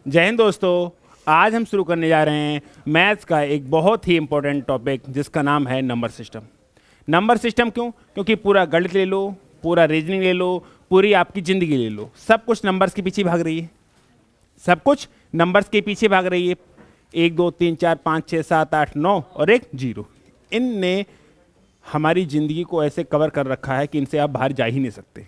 जय हिंद दोस्तों। आज हम शुरू करने जा रहे हैं मैथ्स का एक बहुत ही इंपॉर्टेंट टॉपिक जिसका नाम है नंबर सिस्टम। नंबर सिस्टम क्यों? क्योंकि पूरा गणित ले लो, पूरा रीजनिंग ले लो, पूरी आपकी ज़िंदगी ले लो, सब कुछ नंबर्स के पीछे भाग रही है। सब कुछ नंबर्स के पीछे भाग रही है। 1 2 3 4 5 6 7 8 9 और एक 0। इनने हमारी ज़िंदगी को ऐसे कवर कर रखा है कि इनसे आप बाहर जा ही नहीं सकते।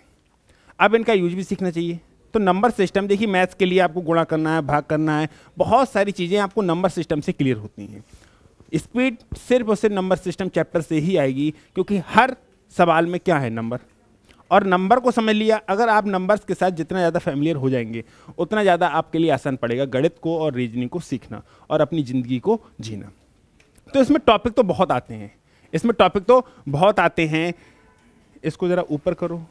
अब इनका यूज भी सीखना चाहिए। तो नंबर सिस्टम देखिए, मैथ्स के लिए आपको गुणा करना है, भाग करना है, बहुत सारी चीज़ें आपको नंबर सिस्टम से क्लियर होती हैं। स्पीड सिर्फ और सिर्फ नंबर सिस्टम चैप्टर से ही आएगी, क्योंकि हर सवाल में क्या है नंबर, और नंबर को समझ लिया। अगर आप नंबर्स के साथ जितना ज़्यादा फैमिलियर हो जाएंगे उतना ज़्यादा आपके लिए आसान पड़ेगा गणित को और रीजनिंग को सीखना और अपनी ज़िंदगी को जीना। तो इसमें टॉपिक तो बहुत आते हैं, इसको ज़रा ऊपर करो,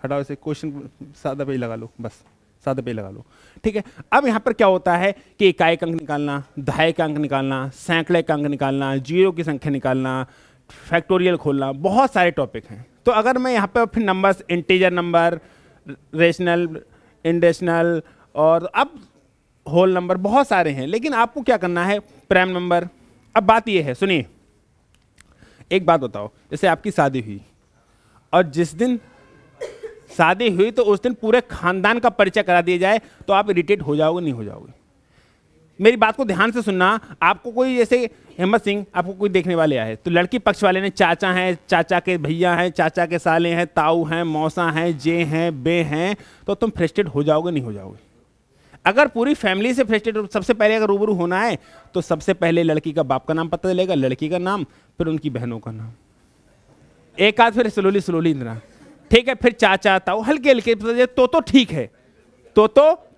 हटाओ इसे, क्वेश्चन सादा पे ही लगा लो, बस सादा पे ही लगा लो, ठीक है। अब यहाँ पर क्या होता है कि इकाई अंक निकालना, दहाई का अंक निकालना, सैकड़े का अंक निकालना, जीरो की संख्या निकालना, फैक्टोरियल खोलना, बहुत सारे टॉपिक हैं। तो अगर मैं यहाँ पर फिर नंबर्स, इंटीजर नंबर, रेशनल, इनरेशनल और अब होल नंबर, बहुत सारे हैं, लेकिन आपको क्या करना है, प्राइम नंबर। अब बात ये है, सुनिए, एक बात बताओ, जैसे आपकी शादी हुई और जिस दिन शादी हुई तो उस दिन पूरे खानदान का परिचय करा दिया जाए तो आप इरिटेट हो जाओगे, नहीं हो जाओगे? मेरी बात को ध्यान से सुनना। आपको कोई, जैसे हिम्मत सिंह, आपको कोई देखने वाले आए तो लड़की पक्ष वाले ने चाचा हैं, चाचा के भैया हैं, चाचा के साले हैं, ताऊ हैं, मौसा हैं, जे हैं, बे हैं, तो तुम फ्रस्ट्रेट हो जाओगे, नहीं हो जाओगे? अगर पूरी फैमिली से फ्रस्ट्रेट सबसे पहले अगर रूबरू होना है तो सबसे पहले लड़की का बाप का नाम पता चलेगा, लड़की का नाम, फिर उनकी बहनों का नाम, एक आध, फिर स्लोली इतना, ठीक है, फिर चाचा ताऊ, हल्के हल्के, तो ठीक है, तो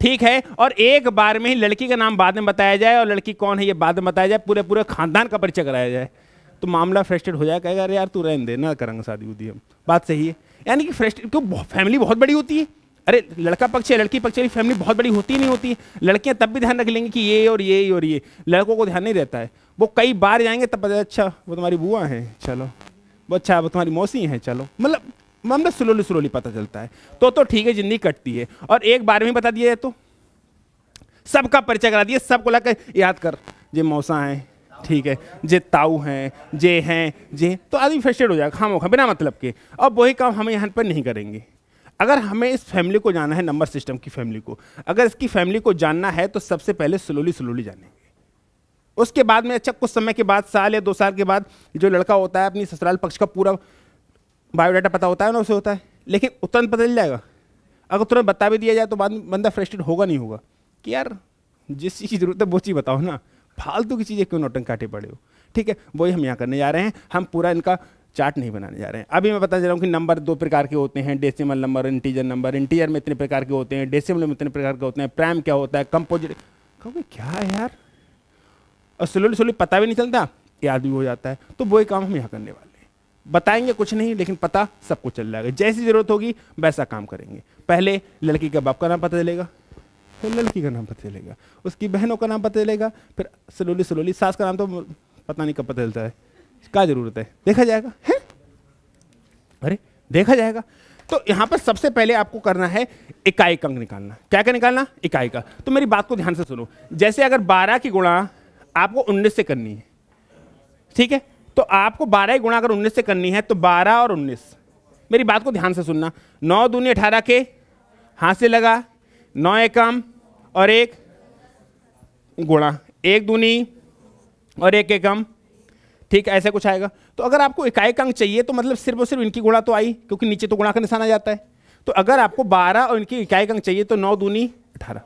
ठीक है। और एक बार में ही लड़की का नाम बाद में बताया जाए और लड़की कौन है ये बाद में बताया जाए, पूरे पूरे खानदान का परिचय कराया जाए, तो मामला फ्रस्ट्रेट हो जाए, कहेगा अरे यार तू रहने दे, ना करेंगे शादी उदी हम। बात सही है, यानी कि फ्रस्ट्रेट, क्यों? फैमिली बहुत बड़ी होती है। अरे लड़का पक्ष है, लड़की पक्ष की फैमिली बहुत बड़ी होती नहीं होती है। लड़कियां तब भी ध्यान रख लेंगी कि ये और ये और ये, लड़कों को ध्यान नहीं रहता है। वो कई बार जाएंगे तब पता, अच्छा वो तुम्हारी बुआ है, चलो, वो अच्छा वो तुम्हारी मौसी है, चलो, मतलब मामला स्लोली पता चलता है। तो ठीक है, जिंदगी कटती है। और एक बार में बता दिया है तो सबका परिचय करा दिया, सबको लगा याद कर, जे मौसा हैं, ठीक है, जे ताऊ हैं, जे हैं, जे, तो आदमी फ्रस्ट्रेट हो जाएगा खामोखा बिना मतलब के। अब वही काम हमें यहाँ पर नहीं करेंगे। अगर हमें इस फैमिली को जानना है, नंबर सिस्टम की फैमिली को, अगर इसकी फैमिली को जानना है तो सबसे पहले स्लोली जानेंगे। उसके बाद में अच्छा कुछ समय के बाद, साल या 2 साल के बाद, जो लड़का होता है अपनी ससुराल पक्ष का पूरा बायोडाटा पता होता है ना, उसे होता है, लेकिन तुरंत पता चल जाएगा। अगर तुरंत बता भी दिया जाए तो बाद में बंदा फ्रस्ट्रेट होगा, नहीं होगा कि यार जिस चीज़ की जरूरत है वो चीज़ बताओ ना, फालतू की चीज़ें क्यों नोटंक काटे पड़े हो, ठीक है। वही हम यहाँ करने जा रहे हैं, हम पूरा इनका चार्ट नहीं बनाने जा रहे हैं। अभी मैं बता दे रहा हूँ कि नंबर 2 प्रकार के होते हैं, decimal number, integer number. Integer में इतने प्रकार के होते हैं, डेसिमल में इतने प्रकार के होते हैं, प्राइम क्या होता है, कंपोजिट, कहोगे क्या है यार, और स्लोली पता भी नहीं चलता, याद भी हो जाता है। तो वही काम हम यहाँ करने वाले हैं। बताएंगे कुछ नहीं, लेकिन पता सबको चल जाएगा। जैसी जरूरत होगी वैसा काम करेंगे। पहले लड़की का बाप का नाम पता चलेगा, फिर लड़की का नाम पता चलेगा, उसकी बहनों का नाम पता चलेगा, फिर स्लोली सास का नाम तो पता नहीं कब पता चलता है, क्या जरूरत है, देखा जाएगा, है? अरे देखा जाएगा। तो यहाँ पर सबसे पहले आपको करना है इकाई का अंक निकालना। क्या निकालना? इकाई का। तो मेरी बात को ध्यान से सुनो। जैसे अगर 12 की गुणा आपको 19 से करनी है, ठीक है, तो आपको 12 की गुणा अगर 19 से करनी है तो 12 और 19, मेरी बात को ध्यान से सुनना। 9 दूनी 18 के, हाथ से लगा, 9 एकम और 1 गुणा, 1 दूनी और 1 एकम, ठीक है, ऐसा कुछ आएगा। तो अगर आपको इकाई का अंक चाहिए तो मतलब सिर्फ और सिर्फ इनकी गुणा तो आई, क्योंकि नीचे तो गुणा का निशान आ जाता है। तो अगर आपको 12 और इनकी इकाई का अंक चाहिए तो 9 दूनी 18,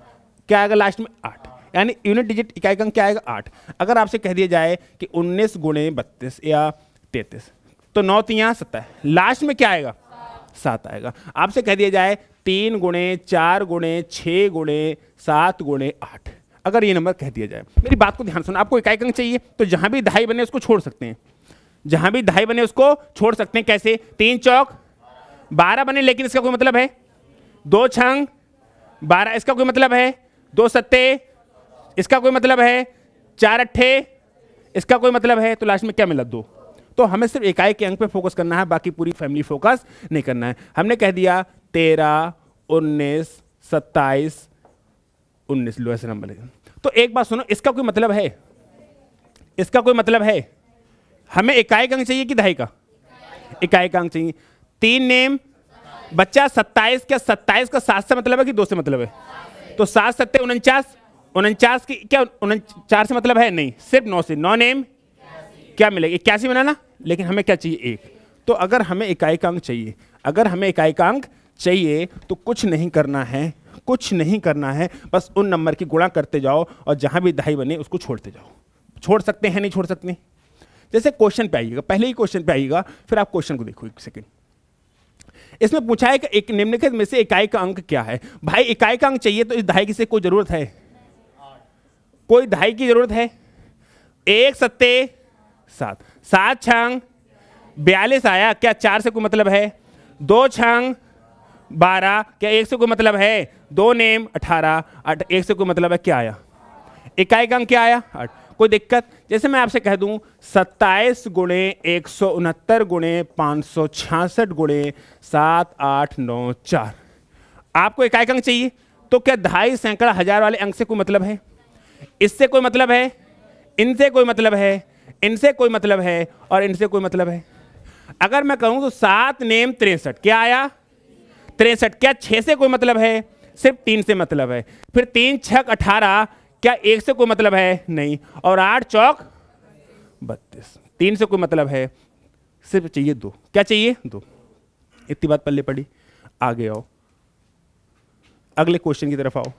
क्या आएगा लास्ट में? 8, यानी यूनिट डिजिट इकाई का अंक क्या आएगा? 8। अगर आपसे कह दिया जाए कि 19 गुणे 32 या 33, तो 9 3 17, लास्ट में क्या आएगा? 7 आएगा। आपसे कह दिया जाए 3 गुणे 4 गुणे 6 गुणे 7 गुणे 8, अगर ये नंबर कह दिया जाए, मेरी बात को ध्यान सुनो। आपको इकाई का अंक चाहिए तो जहां भी दहाई बने उसको छोड़ सकते हैं, जहां भी दहाई बने उसको छोड़ सकते हैं। कैसे? 3 चौक 12 बने, लेकिन इसका कोई मतलब है 2 छंग 12, इसका कोई मतलब है 2 सत्ते, इसका कोई मतलब है 4 अट्ठे, इसका कोई मतलब है, तो लास्ट में क्या मिला? 2। तो हमें सिर्फ इकाई के अंक पे फोकस करना है, बाकी पूरी फैमिली फोकस नहीं करना है। हमने कह दिया 13, 19, 27, 19 लो ऐसे नंबर है। तो एक बात सुनो, इसका कोई मतलब है? इसका कोई मतलब है? हमें इकाई अंक चाहिए कि दहाई का? इकाई का अंक चाहिए। 3 नेम बच्चा 27, क्या 27 का 7 से मतलब है कि 2 से मतलब है? तो 7 7 49, 49 की क्या 49 से मतलब है? नहीं, सिर्फ 9 से। 9 नेम क्या मिलेगा? 81 बनाना। लेकिन हमें क्या चाहिए? 1। तो अगर हमें इकाई का अंक चाहिए, अगर हमें इकाई का अंक चाहिए तो कुछ नहीं करना है, कुछ नहीं करना है, बस उन नंबर की गुणा करते जाओ और जहां भी दहाई बने उसको छोड़ते जाओ। छोड़ सकते हैं, नहीं छोड़ सकते? जैसे क्वेश्चन पे आइएगा, पहले ही क्वेश्चन पे आइएगा, फिर आप क्वेश्चन को देखो एक सेकंड। इसमें पूछा है कि एक निम्नलिखित में से इकाई का अंक क्या है? भाई इकाई का अंक चाहिए तो इस दहाई की से कोई जरूरत है? कोई दहाई की जरूरत है? 1 7 7, 7 छंग 42 आया, क्या 4 से कोई मतलब है? 2 छंग 12, क्या 1 से कोई मतलब है? 2 नेम 18, 1 से कोई मतलब है? क्या आया? इकाई का अंक क्या आया? 8। कोई दिक्कत? जैसे मैं आपसे कह दूं 27 गुणे 169 गुणे 566 गुणे 7 8 9 4, आपको इकाई का अंक चाहिए। तो क्या दहाई, सैकड़ा, हजार वाले अंक से कोई मतलब है? इससे कोई मतलब है? इनसे कोई मतलब है? इनसे कोई मतलब है? और इनसे कोई मतलब है? अगर मैं कहूं तो 7 नेम 63, क्या आया? 63, क्या 6 से कोई मतलब है? सिर्फ 3 से मतलब है। फिर 3 6 18, क्या 1 से कोई मतलब है? नहीं। और 8 चौक 32, 3 से कोई मतलब है? सिर्फ चाहिए 2। क्या चाहिए? 2। इतनी बात पल्ले पड़ी। आगे आओ, अगले क्वेश्चन की तरफ आओ।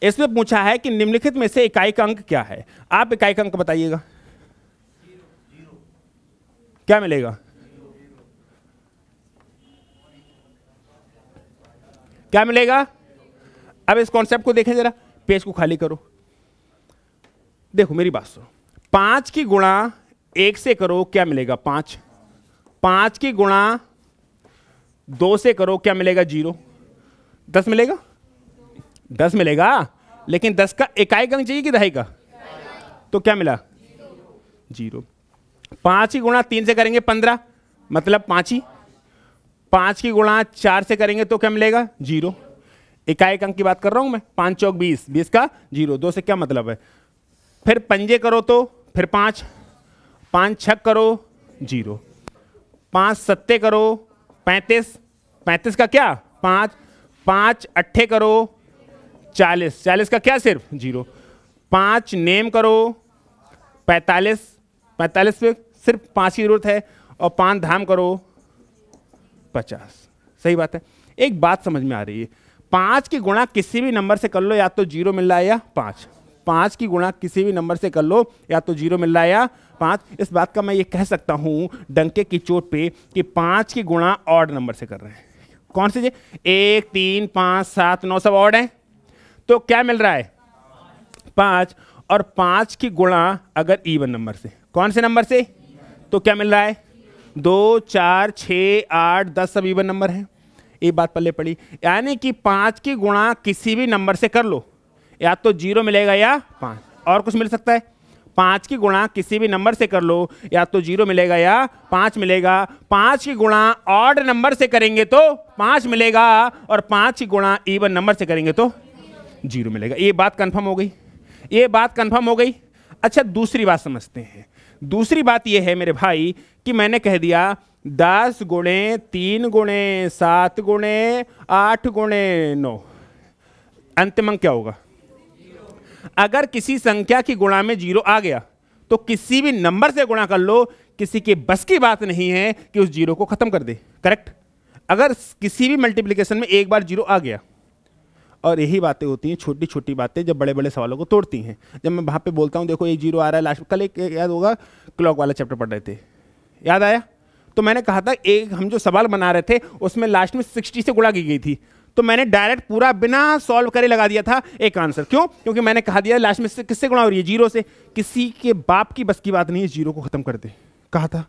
इसमें पूछा है कि निम्नलिखित में से इकाई का अंक क्या है? आप इकाई का अंक बताइएगा। क्या मिलेगा? क्या मिलेगा? अब इस कॉन्सेप्ट को देखें जरा, पेज को खाली करो। देखो मेरी बात सुनो, 5 की गुणा 1 से करो, क्या मिलेगा? 5। 5 की गुणा 2 से करो, क्या मिलेगा? 0। 10 मिलेगा? 10 मिलेगा। लेकिन 10 का इकाई का अंक चाहिए कि दहाई का? तो क्या मिला? 0। 5 की गुणा 3 से करेंगे 15, मतलब 5 ही। 5 की गुणा 4 से करेंगे तो क्या मिलेगा? 0। इकाई अंक की बात कर रहा हूं मैं। 5 चौक 20, 20 का 0। 2 से क्या मतलब है? फिर पंजे करो तो फिर 5, 5 छक करो 0, 5 सत्ते करो 35, 35 का क्या? 5, 5 अट्ठे करो 40, 40 का क्या? सिर्फ 0। 5 नेम करो 45, 45 पे सिर्फ 5 की जरूरत है। और 5 धाम करो 50। सही बात है। एक बात समझ में आ रही है, 5 की गुणा किसी भी नंबर से कर लो, या तो 0 मिल रहा है या 5। 5 की गुणा किसी भी नंबर से कर लो, या तो 0 मिल रहा है या 5। इस बात का मैं ये कह सकता हूं डंके की चोट पे कि 5 की गुणा ऑड नंबर से कर रहे हैं। कौन से? 1 3 5 7 9 सब ऑड है, तो क्या मिल रहा है? 5। और 5 की गुणा अगर इवन नंबर से, कौन से नंबर से? तो क्या मिल रहा है? 2 4 6 8 10 सब इवन नंबर है। ये बात पल्ले पड़ी। यानी कि 5 की गुणा किसी भी नंबर से कर लो, या तो 0 मिलेगा या 5। और कुछ मिल सकता है? 5 की गुणा किसी भी नंबर से कर लो, या तो 0 मिलेगा या 5 मिलेगा। 5 की गुणा ऑड नंबर से करेंगे तो 5 मिलेगा, और 5 की गुणा इवन नंबर से करेंगे तो 0 मिलेगा। ये बात कंफर्म हो गई? ये बात कंफर्म हो गई। अच्छा, दूसरी बात समझते हैं। दूसरी बात ये है मेरे भाई कि मैंने कह दिया 10 गुणे 3 गुणे 7 गुणे 8 गुणे 9, अंतिम अंक क्या होगा? अगर किसी संख्या की गुणा में 0 आ गया तो किसी भी नंबर से गुणा कर लो, किसी के बस की बात नहीं है कि उस 0 को खत्म कर दे। करेक्ट? अगर किसी भी मल्टीप्लिकेशन में एक बार 0 आ गया, और यही बातें होती हैं, छोटी छोटी बातें जब बड़े बड़े सवालों को तोड़ती हैं। जब मैं वहाँ पे बोलता हूँ देखो एक 0 आ रहा है लास्ट में, कल एक याद होगा क्लॉक वाला चैप्टर पढ़ रहे थे, याद आया? तो मैंने कहा था एक हम जो सवाल बना रहे थे उसमें लास्ट में 60 से गुणा की गई थी, तो मैंने डायरेक्ट पूरा बिना सॉल्व करे लगा दिया था एक आंसर। क्यों? क्योंकि मैंने कहा दिया लास्ट में किससे गुणा हो रही है? 0 से। किसी के बाप की बस की बात नहीं है 0 को खत्म कर दे, कहा था।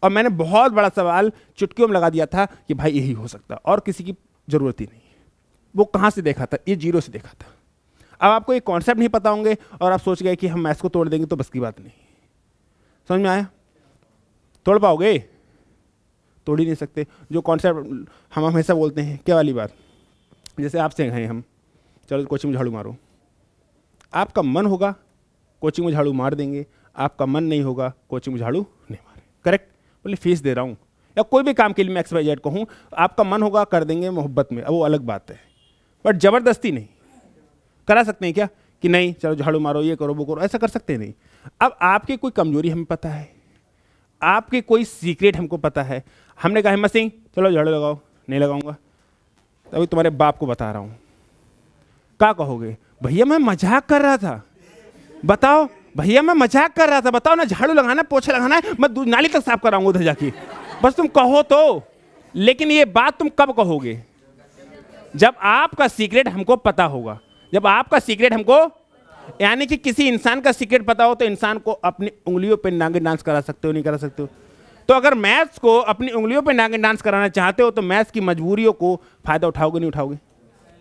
और मैंने बहुत बड़ा सवाल चुटकियों में लगा दिया था कि भाई यही हो सकता, और किसी की जरूरत ही नहीं। वो कहाँ से देखा था? ये 0 से देखा था। अब आपको ये कॉन्सेप्ट नहीं पता होंगे और आप सोच गए कि हम मैथ्स को तोड़ देंगे, तो बस की बात नहीं। समझ में आया? तोड़ पाओगे? तोड़ ही नहीं सकते। जो कॉन्सेप्ट हम हमेशा बोलते हैं, क्या वाली बात? जैसे आपसे हैं हम, चलो कोचिंग में झाड़ू मारो, आपका मन होगा कोचिंग में झाड़ू मार देंगे, आपका मन नहीं होगा कोचिंग में झाड़ू नहीं मारे, करेक्ट? बोले फीस दे रहा हूँ या कोई भी काम के लिए मैं XYZ कहूँ, आपका मन होगा कर देंगे मोहब्बत में, अब वो अलग बात है, बट ज़बरदस्ती नहीं। करा सकते हैं क्या कि नहीं चलो झाड़ू मारो, ये करो वो करो, ऐसा कर सकते हैं नहीं। अब आपकी कोई कमजोरी हमें पता है, आपके कोई सीक्रेट हमको पता है, हमने कहा हिम्मत सिंह चलो झाड़ू लगाओ, नहीं लगाऊंगा, तभी तुम्हारे बाप को बता रहा हूँ, क्या कहोगे? भैया मैं मजाक कर रहा था, बताओ भैया मैं मजाक कर रहा था, बताओ ना, झाड़ू लगाना पोछा लगाना है, मैं नाली तक साफ कराऊंगा उधर जाके, बस तुम कहो तो। लेकिन ये बात तुम कब कहोगे? जब आपका सीक्रेट हमको पता होगा, जब आपका सीक्रेट हमको, यानी कि किसी इंसान का सीक्रेट पता हो तो इंसान को अपनी उंगलियों पे नागिन डांस करा सकते हो, नहीं करा सकते हो? तो अगर मैथ्स को अपनी उंगलियों पे नागिन डांस कराना चाहते हो तो मैथ्स की मजबूरियों को फायदा उठाओगे नहीं उठाओगे?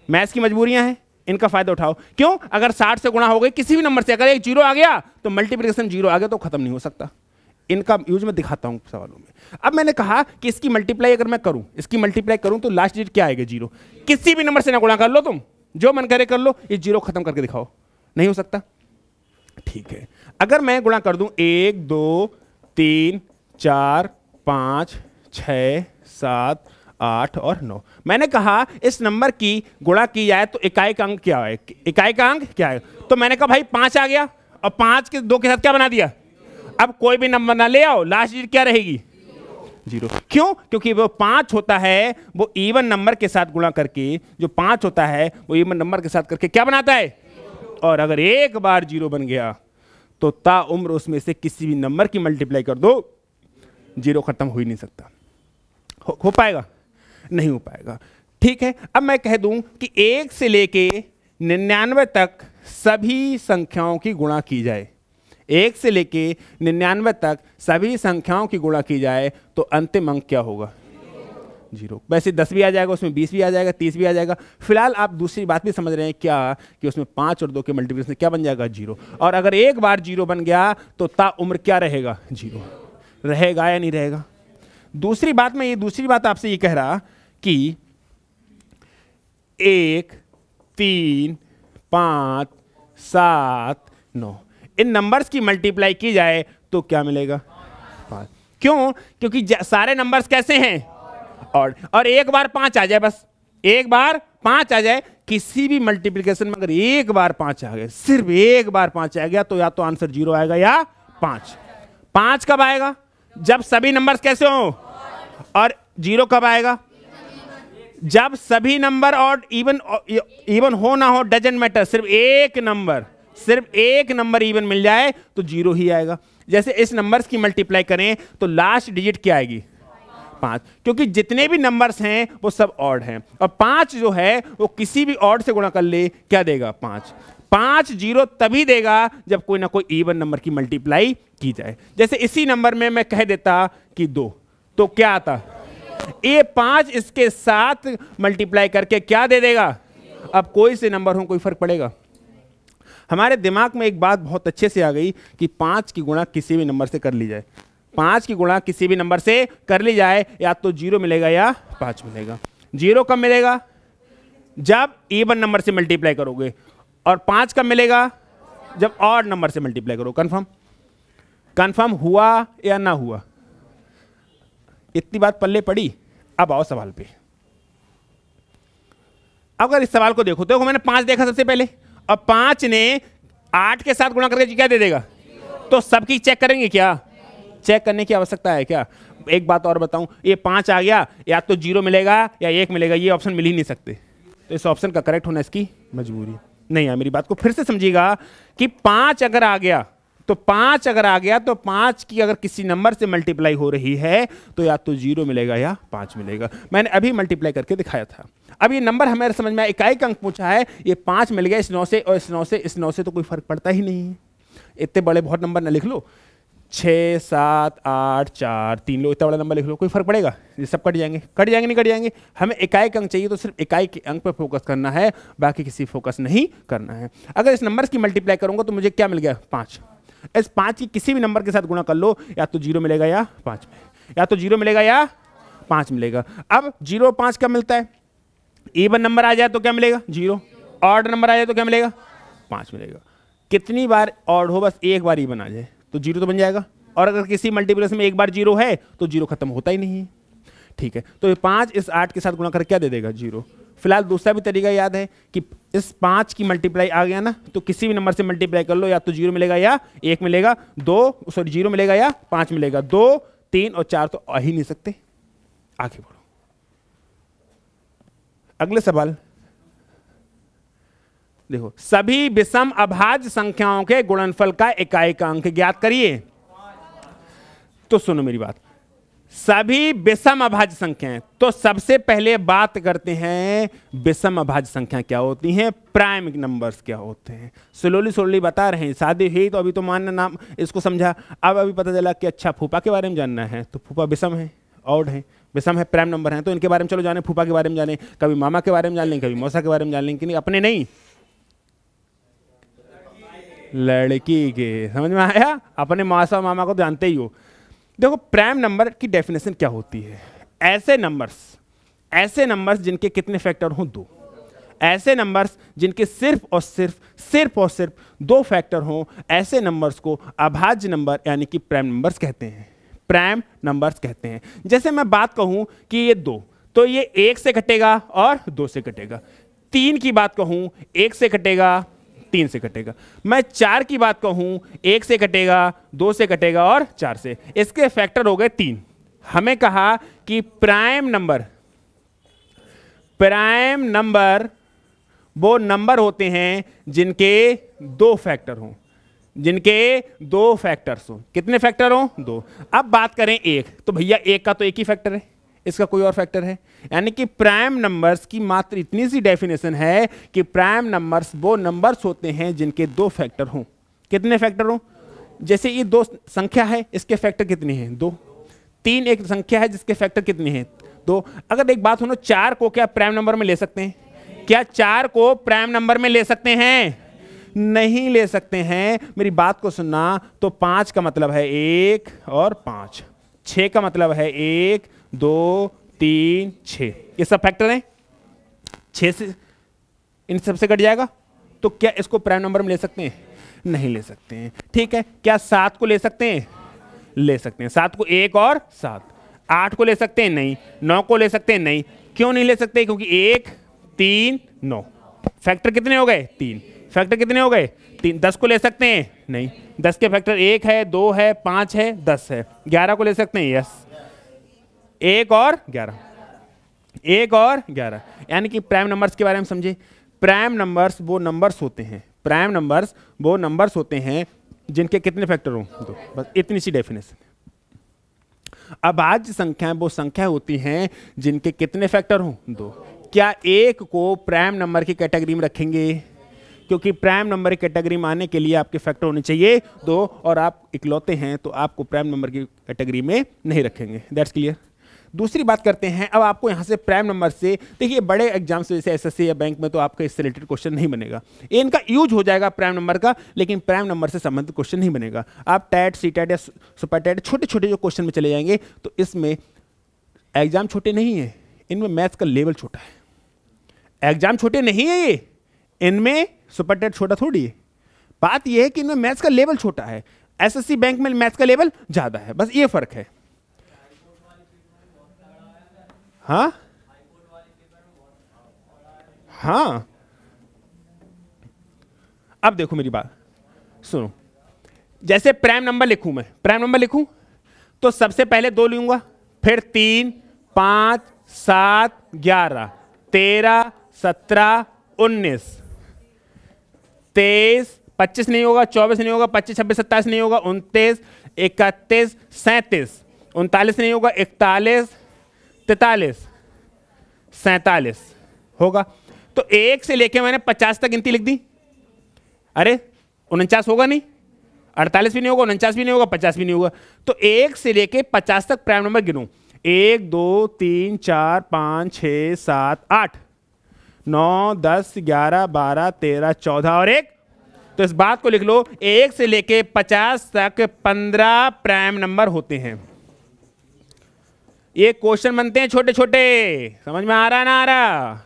मैथ्स की मजबूरियां हैं, इनका फायदा उठाओ। क्यों? अगर 60 से गुणा हो गई किसी भी नंबर से, अगर एक जीरो आ गया तो मल्टीप्लिकेशन जीरो आ गया तो खत्म नहीं हो सकता। इनका यूज मैं दिखाता हूं सवालों में। अब मैंने कहा कि इसकी मल्टीप्लाई अगर मैं करूं, इसकी मल्टीप्लाई करूं तो लास्ट डिजिट क्या आएगा? जीरो। किसी भी नंबर से ना गुणा कर लो, तुम जो मन करे कर लो, ये जीरो खत्म करके दिखाओ, नहीं हो सकता। ठीक है, अगर मैं गुणा कर दूं 1 2 3 4 5 6 7 8 और 9, मैंने कहा इस नंबर की गुणा की जाए तो इकाई का अंक क्या है? इकाई का अंक क्या है? तो मैंने कहा भाई 5 आ गया, और 5 के 2 के साथ क्या बना दिया? अब कोई भी नंबर ना ले आओ, लास्ट डिजिट क्या रहेगी? जीरो। क्यों? क्योंकि वो 5 होता है, वो इवन नंबर के साथ गुणा करके, जो 5 होता है वो इवन नंबर के साथ करके क्या बनाता है? और अगर एक बार जीरो बन गया तो ताउम्र उसमें से किसी भी नंबर की मल्टीप्लाई कर दो, जीरो खत्म हो ही नहीं सकता। हो पाएगा? नहीं हो पाएगा। ठीक है, अब मैं कह दूं कि 1 से लेके 99 तक सभी संख्याओं की गुणा की जाए, 1 से लेके 99 तक सभी संख्याओं की गुणा की जाए तो अंतिम अंक क्या होगा? जीरो। वैसे 10 भी आ जाएगा, उसमें 20 भी आ जाएगा, 30 भी आ जाएगा। फिलहाल आप दूसरी बात भी समझ रहे हैं क्या, कि उसमें 5 और 2 के मल्टीप्लिकेशन क्या बन जाएगा? जीरो। और अगर एक बार जीरो बन गया तो ताउम्र क्या रहेगा? जीरो रहेगा या नहीं रहेगा? दूसरी बात आपसे ये कह रहा कि 1 3 5 7 9 इन नंबर्स की मल्टीप्लाई की जाए तो क्या मिलेगा? 5। क्यों? क्योंकि सारे नंबर्स कैसे हैं? और एक बार 5 आ जाए, बस एक बार 5 आ जाए किसी भी मल्टीप्लिकेशन में, अगर एक बार 5 आ गए, सिर्फ एक बार 5 आ गया तो या तो आंसर जीरो आएगा या 5। 5 कब आएगा? जब सभी नंबर्स कैसे हो। और जीरो कब आएगा? जब सभी नंबर और इवन हो ना हो, डजंट मैटर, सिर्फ एक नंबर इवन मिल जाए तो जीरो ही आएगा। जैसे इस नंबर्स की मल्टीप्लाई करें तो लास्ट डिजिट क्या आएगी? 5, क्योंकि जितने भी नंबर्स हैं वो सब ऑड हैं, और 5 जो है वो किसी भी ऑड से गुणा कर ले क्या देगा? 5। 5 जीरो तभी देगा जब कोई ना कोई इवन नंबर की मल्टीप्लाई की जाए। जैसे इसी नंबर में मैं कह देता कि 2, तो क्या आता? ये 5 इसके साथ मल्टीप्लाई करके क्या दे देगा? अब कोई से नंबर हो, कोई फर्क पड़ेगा? हमारे दिमाग में एक बात बहुत अच्छे से आ गई कि 5 की गुणा किसी भी नंबर से कर ली जाए, 5 की गुणा किसी भी नंबर से कर ली जाए, या तो जीरो मिलेगा या 5 मिलेगा। जीरो कब मिलेगा? जब इवन नंबर से मल्टीप्लाई करोगे, और 5 कब मिलेगा? जब ऑड नंबर से मल्टीप्लाई करो। कंफर्म हुआ या ना हुआ? इतनी बात पल्ले पड़ी। अब आओ सवाल पे। अगर इस सवाल को देखो तो मैंने 5 देखा सबसे पहले, और 5 ने 8 के साथ गुणा करके क्या दे देगा? तो सबकी चेक करेंगे क्या? चेक करने की आवश्यकता है क्या? एक बात और बताऊं, ये 5 आ गया, या तो जीरो मिलेगा या 1 मिलेगा, ये ऑप्शन मिल ही नहीं सकते। तो इस ऑप्शन का करेक्ट होना इसकी मजबूरी नहीं है। मेरी बात को फिर से समझिएगा कि 5 अगर आ गया तो 5 की अगर किसी नंबर से मल्टीप्लाई हो रही है तो या तो जीरो मिलेगा या 5 मिलेगा। मैंने अभी मल्टीप्लाई करके दिखाया था। अब ये नंबर हमें समझ में, इकाई का अंक पूछा है, ये 5 मिल गया इस 9 से, और इस 9 से तो कोई फर्क पड़ता ही नहीं है। इतने बड़े बहुत नंबर ना लिख लो, 6 7 8 4 3 लो, इतना बड़ा नंबर लिख लो, कोई फर्क पड़ेगा? ये सब कट जाएंगे नहीं कट जाएंगे। हमें इकाई का अंक चाहिए तो सिर्फ इकाई के अंक पर फोकस करना है, बाकी किसी फोकस नहीं करना है। अगर इस नंबर्स की मल्टीप्लाई करूंगा तो मुझे क्या मिल गया? 5। इस 5 की किसी भी नंबर के साथ गुणा कर लो, या तो जीरो मिलेगा या 5 मिलेगा। अब 0 5 कब मिलता है? इवन नंबर आ जाए तो क्या मिलेगा 0, ऑड नंबर आ जाए तो क्या मिलेगा 5 मिलेगा। कितनी बार ऑड हो, बस एक बार इवन आ जाए तो 0 तो बन जाएगा, और अगर किसी मल्टीप्लिकेशन में एक बार 0 है तो 0 खत्म होता ही नहीं है। ठीक है, तो ये 5 इस 8 के साथ गुणा करके क्या दे देगा 0। फिलहाल दूसरा भी तरीका याद है कि इस 5 की मल्टीप्लाई आ गया ना, तो किसी भी नंबर से मल्टीप्लाई कर लो, या तो 0 मिलेगा या 1 मिलेगा, 0 मिलेगा या 5 मिलेगा। 2, 3 और 4 तो आ ही नहीं सकते। आगे बढ़ो, अगले सवाल देखो, सभी विषम अभाज्य संख्याओं के गुणनफल का इकाई का अंक ज्ञात करिए। तो सुनो मेरी बात, सभी विषम अभाज्य संख्याएं, तो सबसे पहले बात करते हैं विषम अभाज्य संख्या क्या होती हैं, प्राइम नंबर्स क्या होते हैं। स्लोली बता रहे हैं, शादी हुई तो अभी तो मानना नाम इसको समझा, अब अभी पता चला कि अच्छा फूफा के बारे में जानना है, तो फूफा विषम है, ऑड है, विषम है, प्राइम नंबर है, तो इनके बारे में चलो जाने, फूफा के बारे में जाने, कभी मामा के बारे में जान लें, कभी मौसा के बारे में जान लें, कि नहीं अपने नहीं लड़की के। समझ में आया? अपने मौसा मामा को जानते ही हो। देखो प्राइम नंबर की डेफिनेशन क्या होती है, ऐसे नंबर्स जिनके कितने फैक्टर हों 2, ऐसे नंबर्स जिनके सिर्फ और सिर्फ 2 फैक्टर हों, ऐसे नंबर्स को अभाज्य नंबर यानी कि प्राइम नंबर्स कहते हैं, प्राइम नंबर्स कहते हैं। जैसे मैं बात कहूं कि ये 2, तो ये 1 से कटेगा और 2 से कटेगा। 3 की बात कहूं 1 से कटेगा 3 से कटेगा। मैं 4 की बात कहूं 1 से कटेगा 2 से कटेगा और 4 से, इसके फैक्टर हो गए 3। हमें कहा कि प्राइम नंबर वो नंबर होते हैं जिनके 2 फैक्टर हों, जिनके 2 फैक्टर्स हों। कितने फैक्टर हों 2। अब बात करें 1, तो भैया 1 का तो एक ही फैक्टर है, इसका कोई और फैक्टर है, यानी कि प्राइम नंबर्स की मात्र इतनी सी डेफिनेशन है कि प्राइम नंबर्स वो नंबर्स होते हैं जिनके 2 फैक्टर हों। कितने फैक्टर हों? जैसे ये 2 संख्या है, इसके फैक्टर कितने हैं 2। 3 एक संख्या है जिसके फैक्टर कितने हैं 2। अगर एक बात सुनो, 4 को क्या प्राइम नंबर में ले सकते हैं? क्या 4 को प्राइम नंबर में ले सकते हैं? नहीं ले सकते हैं। मेरी बात को सुनना, तो 5 का मतलब है 1 और 5, 6 का मतलब है 1 2 3 6, ये सब फैक्टर हैं। 6 से इन सबसे कट जाएगा, तो क्या इसको प्राइम नंबर में ले सकते हैं? नहीं ले सकते हैं। ठीक है, क्या 7 को ले सकते हैं? ले सकते हैं। 7 को 1 और 7। 8 को ले सकते हैं? नहीं। 9 को ले सकते हैं? नहीं। क्यों नहीं ले सकते? क्योंकि 1 3 9 फैक्टर कितने हो गए 3। फैक्टर कितने हो गए 3। 10 को ले सकते हैं? नहीं। 10 के फैक्टर 1 है 2 है 5 है 10 है। 11 को ले सकते हैं? यस। 1 और 11, 1 और 11, यानी कि प्राइम नंबर्स के बारे में समझे। प्राइम नंबर्स वो नंबर्स होते हैं, प्राइम नंबर्स वो नंबर्स होते हैं जिनके कितने फैक्टर हों 2। बस इतनी सी डेफिनेशन। अभाज्य संख्याएं वो संख्या होती हैं जिनके कितने फैक्टर हों 2। क्या 1 को प्राइम नंबर की कैटेगरी में रखेंगे? क्योंकि प्राइम नंबर की कैटेगरी में आने के लिए आपके फैक्टर होने चाहिए 2, और आप इकलौते हैं तो आपको प्राइम नंबर की कैटेगरी में नहीं रखेंगे। That's clear. दूसरी बात करते हैं, अब आपको यहाँ से प्राइम नंबर से, देखिए बड़े एग्जाम से जैसे एसएससी या बैंक में तो आपका इससे रिलेटेड क्वेश्चन नहीं बनेगा, इनका यूज हो जाएगा प्राइम नंबर का, लेकिन प्राइम नंबर से संबंधित क्वेश्चन नहीं बनेगा। आप टैट सी टैट या सुपर टैट छोटे छोटे जो क्वेश्चन में चले जाएंगे, तो इसमें एग्जाम छोटे नहीं है, इनमें मैथ्स का लेवल छोटा है। एग्जाम छोटे नहीं है ये, इनमें सुपर टैट छोटा थोड़ी है। बात यह है कि इनमें मैथ्स का लेवल छोटा है, एसएससी बैंक में मैथ्स का लेवल ज्यादा है, बस ये फर्क है। हाँ हाँ, अब देखो मेरी बात सुनो, जैसे प्राइम नंबर लिखूं, मैं प्राइम नंबर लिखूं तो सबसे पहले 2 लूंगा, फिर 3 5 7 11 13 17 19 23 25 नहीं होगा, 24 नहीं होगा, 25 26 27 नहीं होगा, 29 31 37 39 नहीं होगा, 41 43 47 होगा। तो 1 से लेके मैंने 50 तक गिनती लिख दी। अरे 49 होगा नहीं, 48 भी नहीं होगा, 49 भी नहीं होगा, 50 भी नहीं होगा। तो 1 से लेके 50 तक प्राइम नंबर गिनूं, 1 2 3 4 5 6 7 8 9 10 11 12 13 14 और 1। तो इस बात को लिख लो, 1 से लेके 50 तक 15 प्राइम नंबर होते हैं। ये क्वेश्चन बनते हैं छोटे छोटे, समझ में आ रहा ना आ रहा?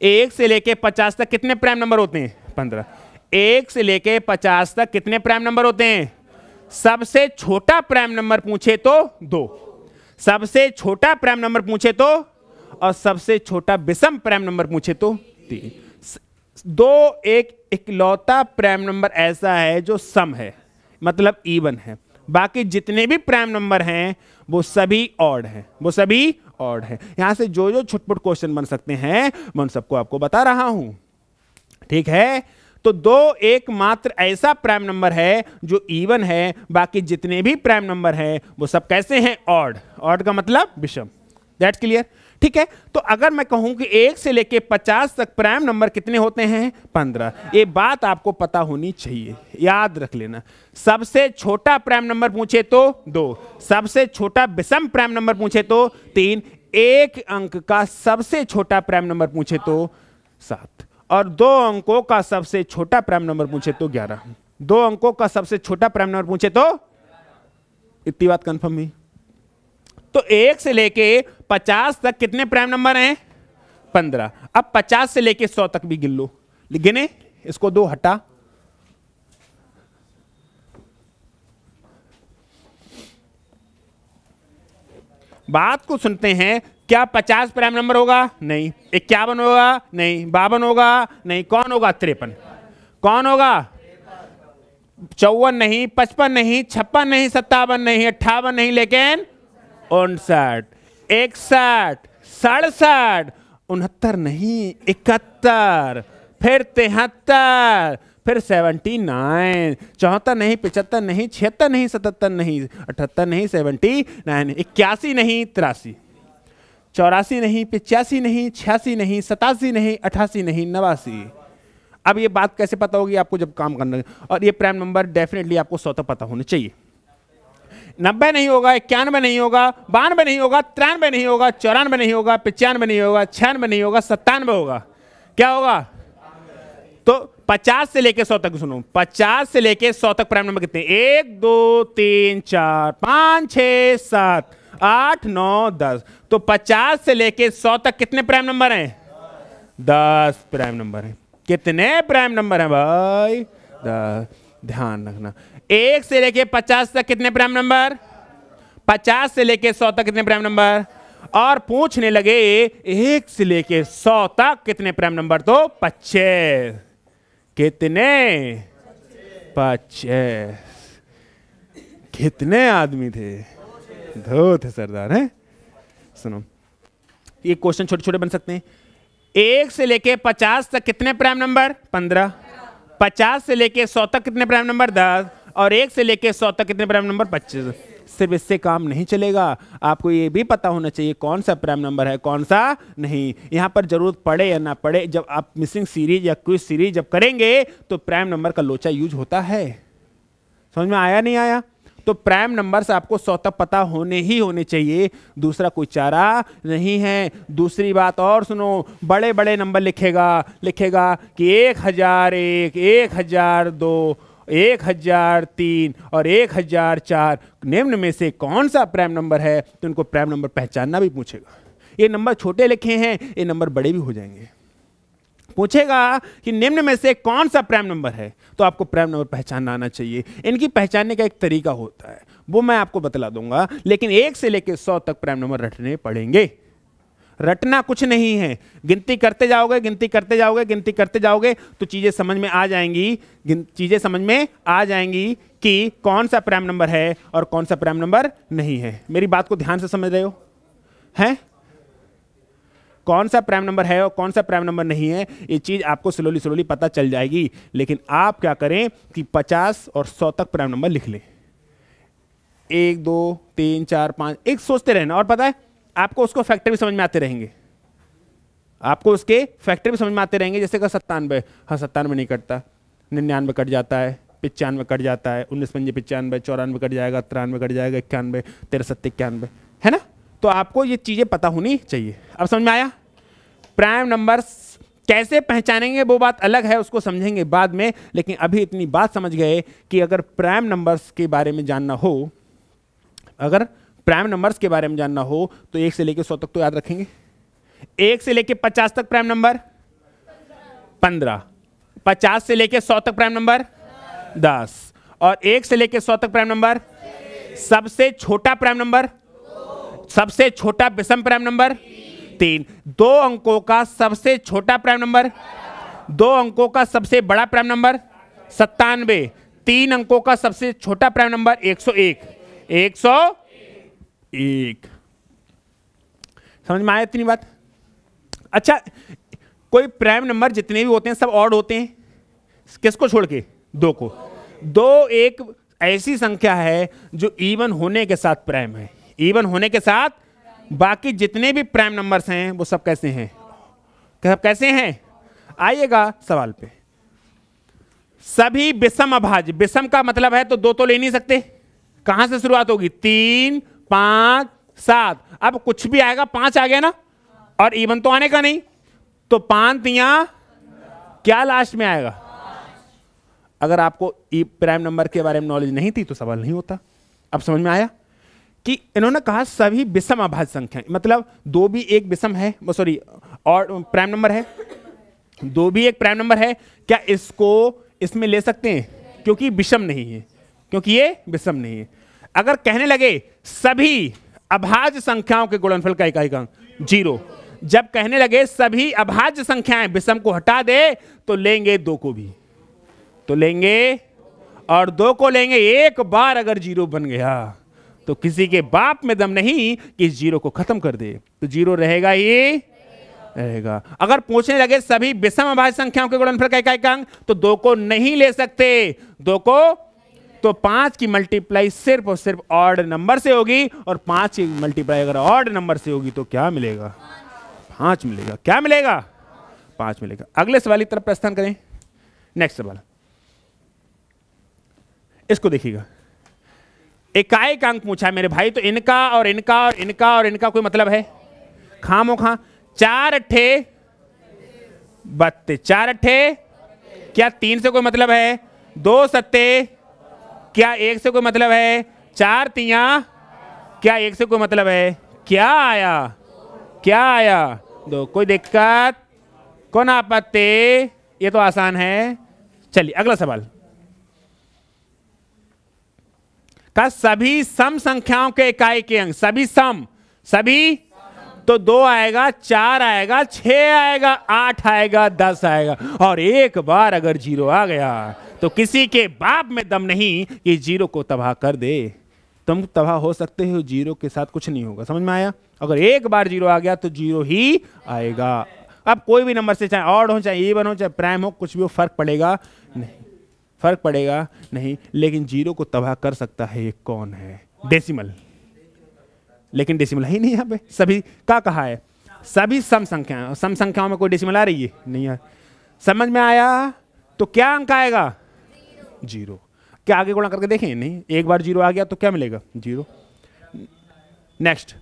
1 से लेके 50 तक कितने प्राइम नंबर होते हैं? 15। 1 से लेके 50 तक कितने प्राइम नंबर होते हैं? सबसे छोटा प्राइम नंबर पूछे तो 2, सबसे छोटा प्राइम नंबर पूछे तो, और सबसे छोटा विषम प्राइम नंबर पूछे तो 3। 2 एक इकलौता प्राइम नंबर ऐसा है जो सम है, मतलब इवन है। बाकी जितने भी प्राइम नंबर हैं वो सभी ऑड हैं, वो सभी ऑड हैं। यहां से जो जो छुटपुट क्वेश्चन बन सकते हैं मैं उन सबको आपको बता रहा हूं, ठीक है। तो 2 एकमात्र ऐसा प्राइम नंबर है जो इवन है, बाकी जितने भी प्राइम नंबर हैं वो सब कैसे हैं? ऑड। ऑड का मतलब विषम। दैट्स क्लियर, ठीक है। तो अगर मैं कहूं कि 1 से लेके 50 तक प्राइम नंबर कितने होते हैं? 15। ये बात आपको पता होनी चाहिए, याद रख लेना। सबसे छोटा प्राइम नंबर पूछे तो 2, सबसे छोटा विषम प्राइम नंबर पूछे तो 3, एक अंक का सबसे छोटा प्राइम नंबर पूछे तो 7, और 2 अंकों का सबसे छोटा प्राइम नंबर पूछे तो 11। 2 अंकों का सबसे छोटा प्राइम नंबर पूछे तो, इतनी बात कंफर्म हुई। तो 1 से लेके 50 तक कितने प्राइम नंबर हैं? 15। अब 50 से लेके 100 तक भी गिन लो, गिने, इसको 2 हटा, बात को सुनते हैं। क्या 50 प्राइम नंबर होगा? नहीं। 51 होगा? नहीं। 52 होगा? नहीं। कौन होगा? 53। कौन होगा? 54 नहीं, 55 नहीं, 56 नहीं, 57 नहीं, 58 नहीं, लेकिन 59, 61, 67, 69 नहीं, 71, फिर 73, फिर 79, 74 नहीं, 75 नहीं, 76 नहीं, 77 नहीं, 78 नहीं, 79, 81 नहीं, 83, 84 नहीं, 85 नहीं, 86 नहीं, 87 नहीं, 88 नहीं, 89। अब ये बात कैसे पता होगी आपको? जब काम करना है। और ये प्राइम नंबर डेफिनेटली आपको 100 तक पता होने चाहिए। 90 नहीं होगा, 91 नहीं होगा, 92 नहीं होगा, 93 नहीं होगा, 94 नहीं होगा, 95 नहीं होगा, 96 नहीं होगा, 97 होगा। क्या होगा? तो 50 से लेके 100 तक सुनो, 50 से लेके 100 तक प्राइम नंबर कितने? 1 2 3 4 5 6 7 8 9 10। तो 50 से लेके 100 तक कितने प्राइम नंबर हैं? 10 प्राइम नंबर हैं। कितने प्राइम नंबर हैं भाई? 10। ध्यान रखना, 1 से लेके 50 तक कितने प्राइम नंबर? 50 से लेके 100 तक कितने प्राइम नंबर? और पूछने लगे 1 से लेके 100 तक कितने प्राइम नंबर? तो 25। कितने? 25। कितने आदमी थे? 2 थे सरदार, हैं? सुनो, ये क्वेश्चन छोटे छोटे बन सकते हैं। 1 से लेके 50 तक कितने प्राइम नंबर? 15। 50 से लेके 100 तक कितने प्राइम नंबर? 10। और 1 से लेके 100 तक कितने प्राइम नंबर? 25। सिर्फ इससे काम नहीं चलेगा, आपको ये भी पता होना चाहिए कौन सा प्राइम नंबर है, कौन सा नहीं। यहां पर जरूरत पड़े या ना पड़े, जब आप मिसिंग सीरीज या क्विज सीरीज जब करेंगे तो प्राइम नंबर का लोचा यूज होता है। समझ में आया नहीं आया? तो प्राइम नंबर्स आपको 100 तक पता होने ही होने चाहिए, दूसरा कोई चारा नहीं है। दूसरी बात और सुनो, बड़े बड़े नंबर लिखेगा कि 1001, 1002, 1003 और 1004 निम्न में से कौन सा प्राइम नंबर है, तो इनको प्राइम नंबर पहचानना भी पूछेगा। ये नंबर छोटे लिखे हैं, ये नंबर बड़े भी हो जाएंगे। पूछेगा कि निम्न में से कौन सा प्राइम नंबर है, तो आपको प्राइम नंबर पहचानना आना चाहिए। इनकी पहचानने का एक तरीका होता है, वो मैं आपको बतला दूंगा, लेकिन 1 से लेकर 100 तक प्राइम नंबर रटने पड़ेंगे। रटना कुछ नहीं है, गिनती करते जाओगे, गिनती करते जाओगे, गिनती करते जाओगे तो चीजें समझ में आ जाएंगी। चीजें समझ में आ जाएंगी कि कौन सा प्राइम नंबर है और कौन सा प्राइम नंबर नहीं है। मेरी बात को ध्यान से समझ रहे हो? हैं? कौन सा प्राइम नंबर है और कौन सा प्राइम नंबर नहीं है, ये चीज आपको स्लोली पता चल जाएगी। लेकिन आप क्या करें कि 50 और 100 तक प्राइम नंबर लिख लें। 1 2 3 4 5 एक सोचते रहना, और पता है आपको उसको फैक्टर भी समझ में आते रहेंगे। आपको उसके फैक्टर भी समझ में आते रहेंगे। जैसे का 97, हाँ 97 नहीं कटता, 99 कट जाता है, 95 कट जाता है, 19 पंजे 95, 94 कट जाएगा, 93 कट जाएगा, 91, 63 91, है ना? तो आपको ये चीजें पता होनी चाहिए। अब समझ में आया? प्राइम नंबर्स कैसे पहचानेंगे वो बात अलग है, उसको समझेंगे बाद में। लेकिन अभी इतनी बात समझ गए कि अगर प्राइम नंबर्स के बारे में जानना हो, अगर प्राइम नंबर्स के बारे में जानना हो तो 1 से लेकर 100 तक तो याद रखेंगे। 1 से लेकर 50 तक प्राइम नंबर, 15, 50 से लेके 100 तक प्राइम नंबर 10, और 1 से लेके 100 तक प्राइम नंबर, सबसे छोटा प्राइम नंबर, सबसे छोटा विषम प्राइम नंबर 3, 2 अंकों का सबसे छोटा प्राइम नंबर, 2 अंकों का सबसे बड़ा प्राइम नंबर 97, 3 अंकों का सबसे छोटा प्राइम नंबर 101, 101। समझ में आया इतनी बात? अच्छा, कोई प्राइम नंबर जितने भी होते हैं सब ऑड होते हैं, किसको छोड़ के? 2 को। 2 एक ऐसी संख्या है जो इवन होने के साथ प्राइम है, इवन होने के साथ। बाकी जितने भी प्राइम नंबर्स हैं वो सब कैसे हैं? सब कैसे हैं? आइएगा सवाल पे। सभी विषम अभाज्य, विषम का मतलब है तो 2 तो ले नहीं सकते, कहां से शुरुआत होगी? 3, 5, 7। अब कुछ भी आएगा 5 आ गया ना, और इवन तो आने का नहीं, तो 5 तियां क्या लास्ट में आएगा? अगर आपको प्राइम नंबर के बारे में नॉलेज नहीं थी तो सवाल नहीं होता। अब समझ में आया कि इन्होंने कहा सभी विषम अभाज्य संख्या, मतलब 2 भी एक विषम है, सॉरी और प्राइम नंबर है, 2 भी एक प्राइम नंबर है, क्या इसको इसमें ले सकते हैं? क्योंकि विषम नहीं है, क्योंकि ये विषम नहीं है। अगर कहने लगे सभी अभाज्य संख्याओं के गुणनफल का इकाई अंक 0, जब कहने लगे सभी अभाज्य संख्याएं विषम को हटा दे तो लेंगे 2 को भी, तो लेंगे, और 2 को लेंगे। एक बार अगर 0 बन गया तो किसी के बाप में दम नहीं कि इस 0 को खत्म कर दे, तो 0 रहेगा ही रहेगा। अगर पूछने लगे सभी विषम अभाज्य संख्याओं के गुणनफल का इकाई अंक, तो 2 को नहीं ले सकते, 2 को, तो 5 की मल्टीप्लाई सिर्फ और सिर्फ ऑड नंबर से होगी, और 5 की मल्टीप्लाई अगर ऑड नंबर से होगी तो क्या मिलेगा? 5 मिलेगा। क्या मिलेगा? 5 मिलेगा। अगले सवाल की तरफ प्रस्थान करें। नेक्स्ट सवाल, इसको देखिएगा। इकाई का अंक पूछा है मेरे भाई, तो इनका और इनका और इनका और इनका कोई मतलब है? खामो खा। 4 अट्ठे 32, 4 अट्ठे क्या 3 से कोई मतलब है? 2 सत्ते क्या 1 से कोई मतलब है? 4 तियां क्या 1 से कोई मतलब है? क्या आया? क्या आया? 2। कोई दिक्कत? कौन आपत्ति? ये तो आसान है। चलिए अगला सवाल, का सभी सम संख्याओं के इकाई के अंक, सभी सम, सभी, तो 2 आएगा, 4 आएगा, 6 आएगा, 8 आएगा, 10 आएगा, और एक बार अगर 0 आ गया तो किसी के बाप में दम नहीं कि 0 को तबाह कर दे। तुम तबाह हो सकते हो, 0 के साथ कुछ नहीं होगा। समझ में आया? अगर एक बार 0 आ गया तो 0 ही आएगा। अब कोई भी नंबर से, चाहे ऑड हो, चाहे इवन हो, चाहे प्राइम हो, कुछ भी हो, फर्क पड़ेगा नहीं, फर्क पड़ेगा नहीं। लेकिन 0 को तबाह कर सकता है ये कौन है? डेसिमल। लेकिन डेसिमल है ही नहीं यहाँ पे। सभी का कहा है? सभी सम संख्याएं, सम संख्याओं में कोई डेसिमल आ रही है? नहीं है। समझ में आया? तो क्या अंक आएगा? 0। क्या आगे गुणा करके देखें? नहीं, एक बार 0 आ गया तो क्या मिलेगा? 0। नेक्स्ट,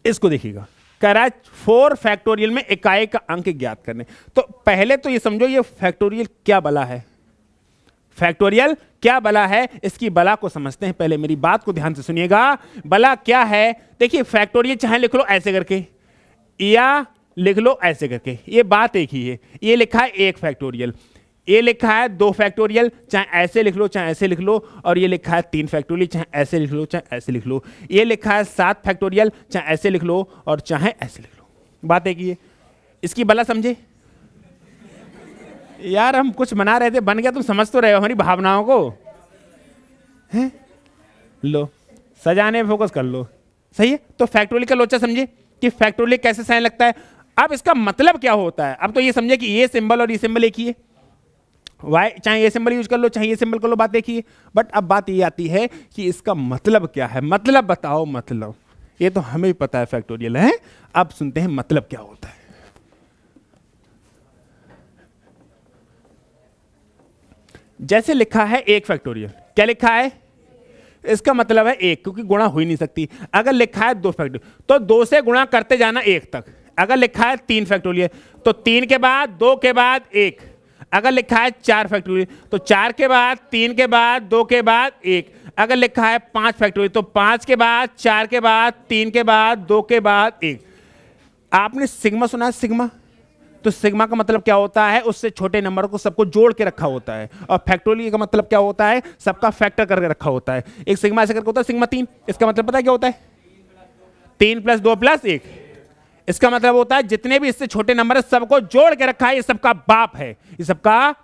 इसको देखिएगा। कह रहा है 4 फैक्टोरियल में इकाई का अंक ज्ञात करने। तो पहले तो ये समझो ये फैक्टोरियल क्या बला है, फैक्टोरियल क्या बला है, इसकी बला को समझते हैं। पहले मेरी बात को ध्यान से सुनिएगा। बला क्या है? देखिए, फैक्टोरियल चाहे लिख लो ऐसे करके या लिख लो ऐसे करके, ये बात एक ही है। ये लिखा है 1 फैक्टोरियल, ये लिखा है 2 फैक्टोरियल, चाहे ऐसे लिख लो चाहे ऐसे लिख लो, और ये लिखा है 3 फैक्टोरियल, चाहे ऐसे लिख लो चाहे ऐसे लिख लो। ये लिखा है 7 फैक्टोरियल, चाहे ऐसे लिख लो और चाहे ऐसे लिख लो। बात एक ही है। इसकी बला समझे? यार हम कुछ बना रहे थे, बन गया, तुम समझ तो रहे हो हमारी भावनाओं को, हैं? लो सजाने फोकस कर लो। सही है? तो फैक्टोरियल का लोचा समझे कि फैक्टोरियल कैसे साइन लगता है। अब इसका मतलब क्या होता है? अब तो ये समझे कि ये सिंबल और ये सिंबल एक ही है। वाई चाहे ये सिंबल यूज कर लो चाहे ये सिंबल कर लो, बात देखिए। बट अब बात ये आती है कि इसका मतलब क्या है। मतलब बताओ। मतलब ये तो हमें भी पता है फैक्टोरियल है। अब सुनते हैं मतलब क्या होता है। जैसे लिखा है 1 फैक्टोरियल, क्या लिखा है? इसका मतलब है 1, क्योंकि गुणा हो ही नहीं सकती। अगर लिखा है 2 फैक्टोरियल तो 2 से गुणा करते जाना 1 तक। अगर लिखा है 3 फैक्टोरियल तो 3 के बाद 2 के बाद 1। अगर लिखा है 4 फैक्टोरियल तो 4 के बाद 3 के बाद 2 के बाद 1। अगर लिखा है 5 फैक्टोरियल तो 5 के बाद 4 के बाद 3 के बाद 2 के बाद 1। आपने सिग्मा सुना है? सिग्मा, तो सिग्मा का मतलब क्या होता है, उससे छोटे नंबर को सबको जोड़ के रखा होता है। और फैक्टोरियल का मतलब क्या होता है, सबका फैक्टर करके रखा होता है। एक सिग्मा ऐसे करके होता है सिग्मा 3, इसका मतलब पता है क्या होता है, 3 + 2 + 1। इसका मतलब होता है जितने भी इससे छोटे नंबर है सबको जोड़ के रखा है, ये सबका बाप है, ये सबका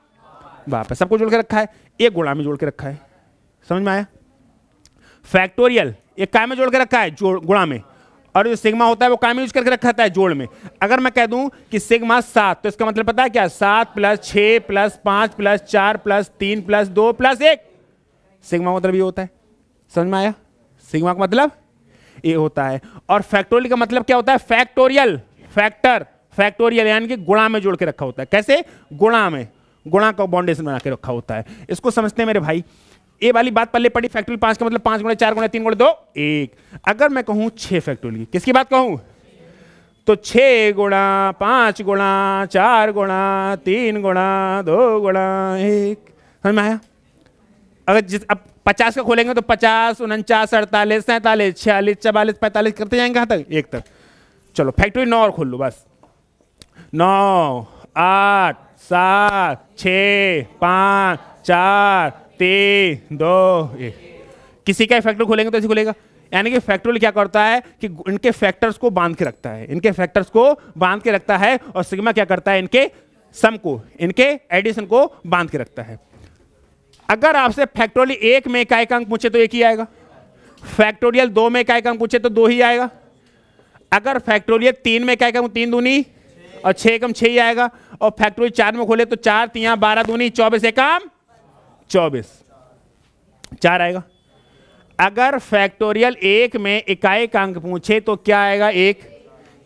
बाप है, सबको जोड़ के रखा है, एक गुणा में जोड़ के रखा है। समझ में आया? फैक्टोरियल एक काय में जोड़ के रखा है, गुणा में, और जो सिग्मा होता है वो काय में यूज करके रखा है, जोड़ में। अगर मैं कह दूं कि सिग्मा 7, तो इसका मतलब पता है क्या, 7 + 6 + 5 + 4 + 3 + 2 + 1। सिग्मा मतलब ये होता है। समझ में आया? सिग्मा का मतलब ये होता है। और फैक्टोरियल का मतलब क्या होता है, फैक्टोरियल, फैक्टर, फैक्टोरियल यानी कि गुणा में जोड़ के रखा होता है। कैसे? गुणा में, गुणा का बाउंडेशन बना के रखा होता है। इसको समझते हैं मेरे भाई। ये वाली बात पहले पढ़ी, फैक्टोरियल 5 का मतलब 5 × 4 × 3 × 2 1। अगर मैं कहूं 6 फैक्टोरियल, किसकी बात कहूं, तो 6 × 5 × 4 × 3 × 2 × 1। समझ में आया? अगर अब 50 का खोलेंगे तो 50, 49, 48, 47, 46, 44, 45 करते जाएंगे, कहाँ तक, 1 तक। चलो फैक्टोरियल 9 और खोल लो बस। 9, 8, 7, 6, 5, 4, 3, 2, 1। किसी का फैक्टर खोलेंगे तो ऐसे खुलेगा। यानी कि फैक्टोरियल क्या करता है कि इनके फैक्टर्स को बांध के रखता है, इनके फैक्टर्स को बांध के रखता है। और सिग्मा क्या करता है, इनके सम को, इनके एडिशन को बांध के रखता है। अगर आपसे फैक्टोरियल 1 में इकाई का अंक पूछे तो 1 ही आएगा, फैक्टोरियल 2 में इकाई का अंक पूछे तो 2 ही आएगा। अगर फैक्टोरियल 3 में इकाई का अंक 3 दूनी और 6 एकम 6 ही आएगा। और फैक्टोरियल 4 में खोले तो 4 × 3 = 12 दूनी 24 एकम 24, 4 आएगा। अगर फैक्टोरियल 1 में इकाई का अंक पूछे तो क्या आएगा, 1,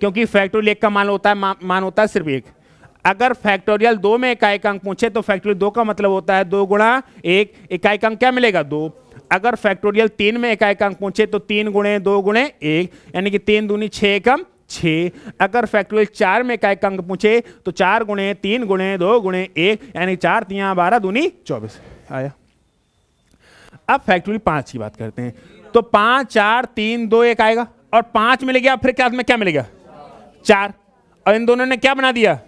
क्योंकि फैक्टोरियल 1 का मान होता है सिर्फ 1। अगर फैक्टोरियल 2 में इकाई का अंक पूछे तो फैक्टोरियल 2 का मतलब होता है 2 × 1, इकाई का अंक क्या मिलेगा, 2। अगर फैक्टोरियल 3 में इकाई का अंक पूछे तो 3 × 2 × 1, यानी कि 3 दूनी 6 एकम 6। अगर फैक्टोरियल 4 में इकाई का अंक पूछे तो 4 × 3 × 2 × 1, यानी 4 × 3 = 12 दूनी 24 आया। अब फैक्टोरियल 5 की बात करते हैं। तो 5, 4, 3, 2, 1 आएगा, और 5 मिल गया, फिर क्या में क्या मिलेगा, 4, और इन दोनों ने क्या बना दिया।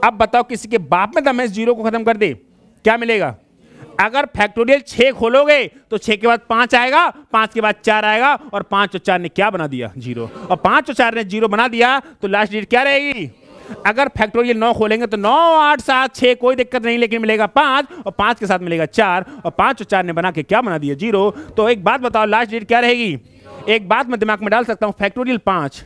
अब बताओ किसी के बाप में दम है, 0 को खत्म कर दे, क्या मिलेगा। अगर फैक्टोरियल 6 खोलोगे तो 6 के बाद 5 आएगा, 5 के बाद 4 आएगा, और 5 और 4 ने क्या बना दिया, 0। और 5 और 4 ने 0 बना दिया तो लास्ट डिजिट क्या रहेगी। अगर फैक्टोरियल 9 खोलेंगे तो 9, 8, 7, 6 कोई दिक्कत नहीं, लेकिन मिलेगा 5, और 5 के साथ मिलेगा 4, और 5 और 4 ने बना के क्या बना दिया, 0। तो एक बात बताओ, लास्ट डिजिट क्या रहेगी। एक बात मैं दिमाग में डाल सकता हूं, फैक्टोरियल 5,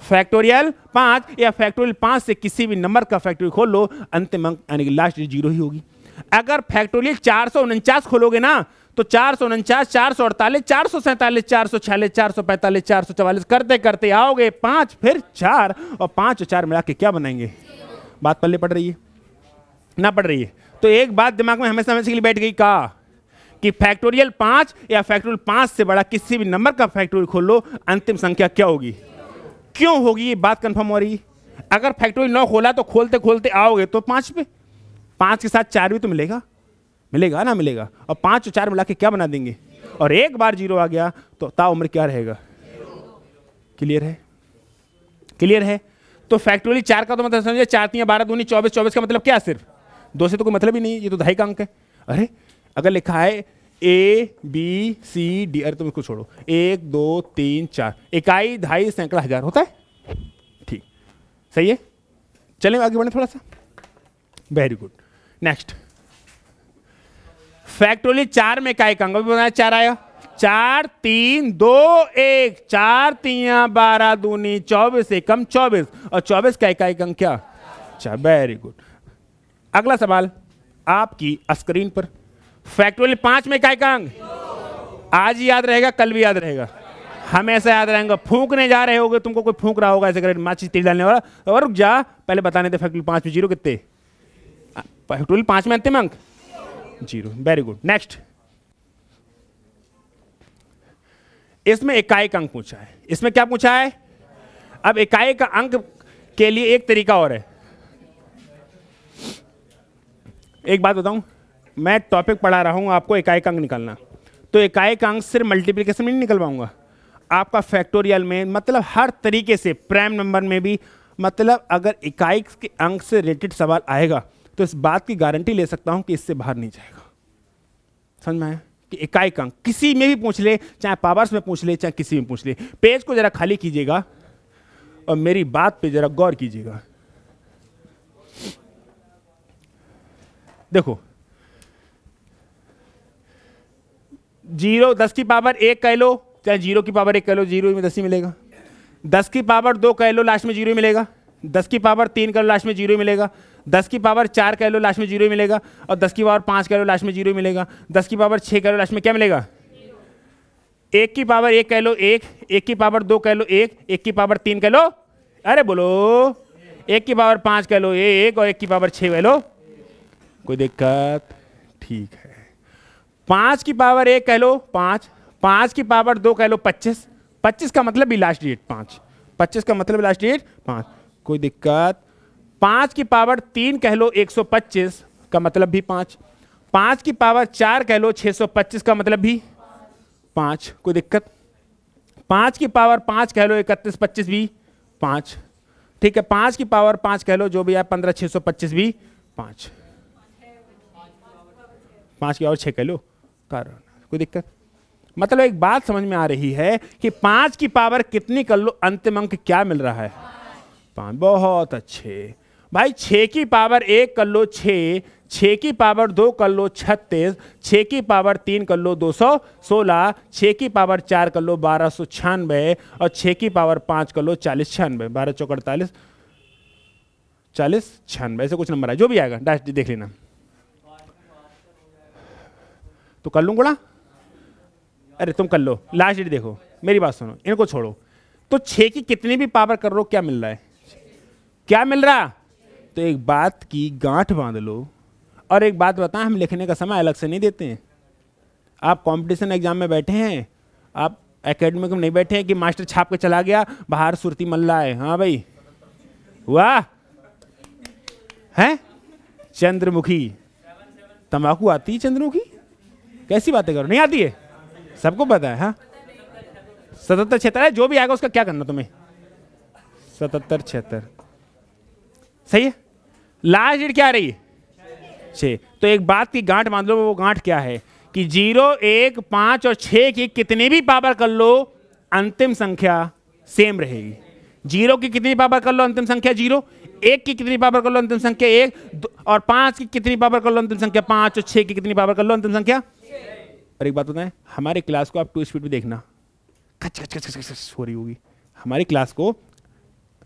फैक्टोरियल 5 या फैक्टोरियल 5 से किसी भी नंबर का फैक्टोरियल खोल लो, अंतिम अंक यानी कि लास्ट डिजिट 0 ही होगी। अगर फैक्टोरियल 449 खोलोगे ना तो 449, 448, 447, 446, 445, 444 करते करते आओगे 5, फिर 4, और 5 और 4 मिला के क्या बनाएंगे। बात पल्ले पड़ रही है ना, पड़ रही है। तो एक बात दिमाग में हमेशा के लिए बैठ गई का कि फैक्टोरियल 5 या फैक्टोरियल 5 से बड़ा किसी भी नंबर का फैक्टोरियल खोल लो, अंतिम संख्या क्या होगी, क्यों होगी, ये बात कंफर्म हो रही है। अगर फैक्टोरियल 9 खोला तो खोलते खोलते आओगे तो 5 पे, 5 के साथ 4 भी तो मिलेगा, मिलेगा ना, मिलेगा। और 5 और 4 मिला के क्या बना देंगे, और एक बार 0 आ गया तो ताउम्र क्या रहेगा, क्लियर है, क्लियर है। तो फैक्टोरियल 4 का तो मतलब समझिए 4 × 3 = 12 दूनी 24, 24 का मतलब क्या, सिर्फ 2 से तो कोई मतलब ही नहीं, ये तो 2.5 का अंक है। अरे अगर लिखा है A B C D, अरे तुम इसको छोड़ो, 1 2 3 4, इकाई, दहाई, सैकड़ा, हजार होता है, ठीक, सही है। चलें आगे बढ़े थोड़ा सा, वेरी गुड। नेक्स्ट फैक्टोरियल 4 में इकाई का अंक भी बनाया, 4 आया, 4 3 2 1, 4 × 3 = 12 दूनी 24 एकम 24, और 24 का इकाई का अंक क्या, 4, वेरी गुड। अगला सवाल आपकी स्क्रीन पर, फैक्टोरियल 5 में इकाई का अंक आज ही याद रहेगा, कल भी याद रहेगा, हमेशा याद रहेगा। फूंकने जा रहे होगे, तुमको कोई फूंक रहा होगा ऐसे करे माचिस तेल डालने वाला, और रुक जा, पहले बताने थे फैक्टोरियल 5 में 0 कितने, फैक्टोरियल 5 में अंतिम अंक 0, वेरी गुड। नेक्स्ट इसमें इकाई का अंक पूछा है, इसमें क्या पूछा है। अब इकाई का अंक के लिए एक तरीका और है। एक बात बताऊं, मैं टॉपिक पढ़ा रहा हूं आपको इकाई का अंक निकालना, तो इकाई का अंक सिर्फ मल्टीप्लिकेशन में नहीं निकल पाऊंगा, आपका फैक्टोरियल में, मतलब हर तरीके से, प्राइम नंबर में भी, मतलब अगर इकाई के अंक से रिलेटेड सवाल आएगा तो इस बात की गारंटी ले सकता हूं कि इससे बाहर नहीं जाएगा। समझ में आया कि इकाई का अंक किसी में भी पूछ ले, चाहे पावर्स में पूछ ले, चाहे किसी में पूछ ले। पेज को जरा खाली कीजिएगा और मेरी बात पे जरा गौर कीजिएगा। देखो 10 की पावर 1 कह लो, चाहे 0 की पावर 1 कह लो, 0 में 10 ही मिलेगा। 10 की पावर 2 कह लो, लास्ट में 0 ही मिलेगा। 10 की पावर 3 कह लो, लास्ट में 0 ही मिलेगा। 10 की पावर 4 कह लो, लास्ट में 0 ही मिलेगा। और 10 की पावर 5 कह लो, लास्ट में 0 ही मिलेगा। 10 की पावर 6 कह लो, लास्ट में क्या मिलेगा? 1 की पावर 1 कह लो 1, 1 की पावर 2 कह लो 1, 1 की पावर 3 कह लो, अरे बोलो, 1 की पावर 5 कह लो 1 और 1 की पावर 6 कह लो। कोई दिक्कत? ठीक है। 5 की पावर 1 कह लो 5, 5 की पावर 2 कह लो 25, 25 का मतलब भी लास्ट डिजिट 5, 25 का मतलब लास्ट डिजिट 5। कोई दिक्कत? 5 की पावर 3 कह लो 125 का मतलब भी 5, 5 की पावर 4 कह लो 625 का मतलब भी 5। कोई दिक्कत? 5 की पावर 5 कह लो 31 25 भी 5। ठीक है, 5 की पावर 5 कह लो जो भी है 15 625 भी 5, 5 की पावर 6 कह लो कारण। कोई दिक्कत? मतलब एक बात समझ में आ रही है कि 5 की पावर कितनी कर लो अंतिम अंक क्या मिल रहा है? 5। बहुत अच्छे भाई। 6 की पावर 1 कर लो 6, 6 की पावर 2 कर लो 36, 6 की पावर 3 कर लो 216, 6 की पावर 4 कर लो 1296 और 6 की पावर 5 कर लो 4096। 12 चौक 48, 4096 ऐसे कुछ नंबर है, जो भी आएगा डैश देख लेना। तो कर लूँ गुणा? अरे तुम कर लो, लास्ट डेट देखो, मेरी बात सुनो, इनको छोड़ो। तो 6 की कितनी भी पावर कर लो क्या मिल रहा है? क्या मिल रहा? तो एक बात की गांठ बांध लो। और एक बात बताएं, हम लिखने का समय अलग से नहीं देते हैं। आप कंपटीशन एग्जाम में बैठे हैं, आप एकेडमिक में नहीं बैठे हैं कि मास्टर छाप के चला गया बाहर सुरती मल्ला है। हाँ भाई, वाह है चंद्रमुखी। तंबाकू आती है चंद्रमुखी? कैसी बातें करो, नहीं आती है? सबको पता है। हाँ 77 76 है, जो भी आएगा उसका क्या करना तुम्हें? 77 76 सही है। लास्ट डेट क्या रही? 6। तो एक बात की गांठ बांध लो, वो गांठ क्या है कि 0 1 5 और 6 की कितनी भी पावर कर लो अंतिम संख्या सेम रहेगी। 0 की कितनी पावर कर लो अंतिम संख्या 0, 1 की कितनी पावर कर लो अंतिम संख्या 1 और 5 की कितनी पावर कर लो अंतिम संख्या 5 और 6 की कितनी पावर कर लो अंतिम संख्या। और एक बात बताएं, हमारे क्लास को आप 2 स्पीड में देखना, खच खच खच खच खच हो रही होगी। हमारी क्लास को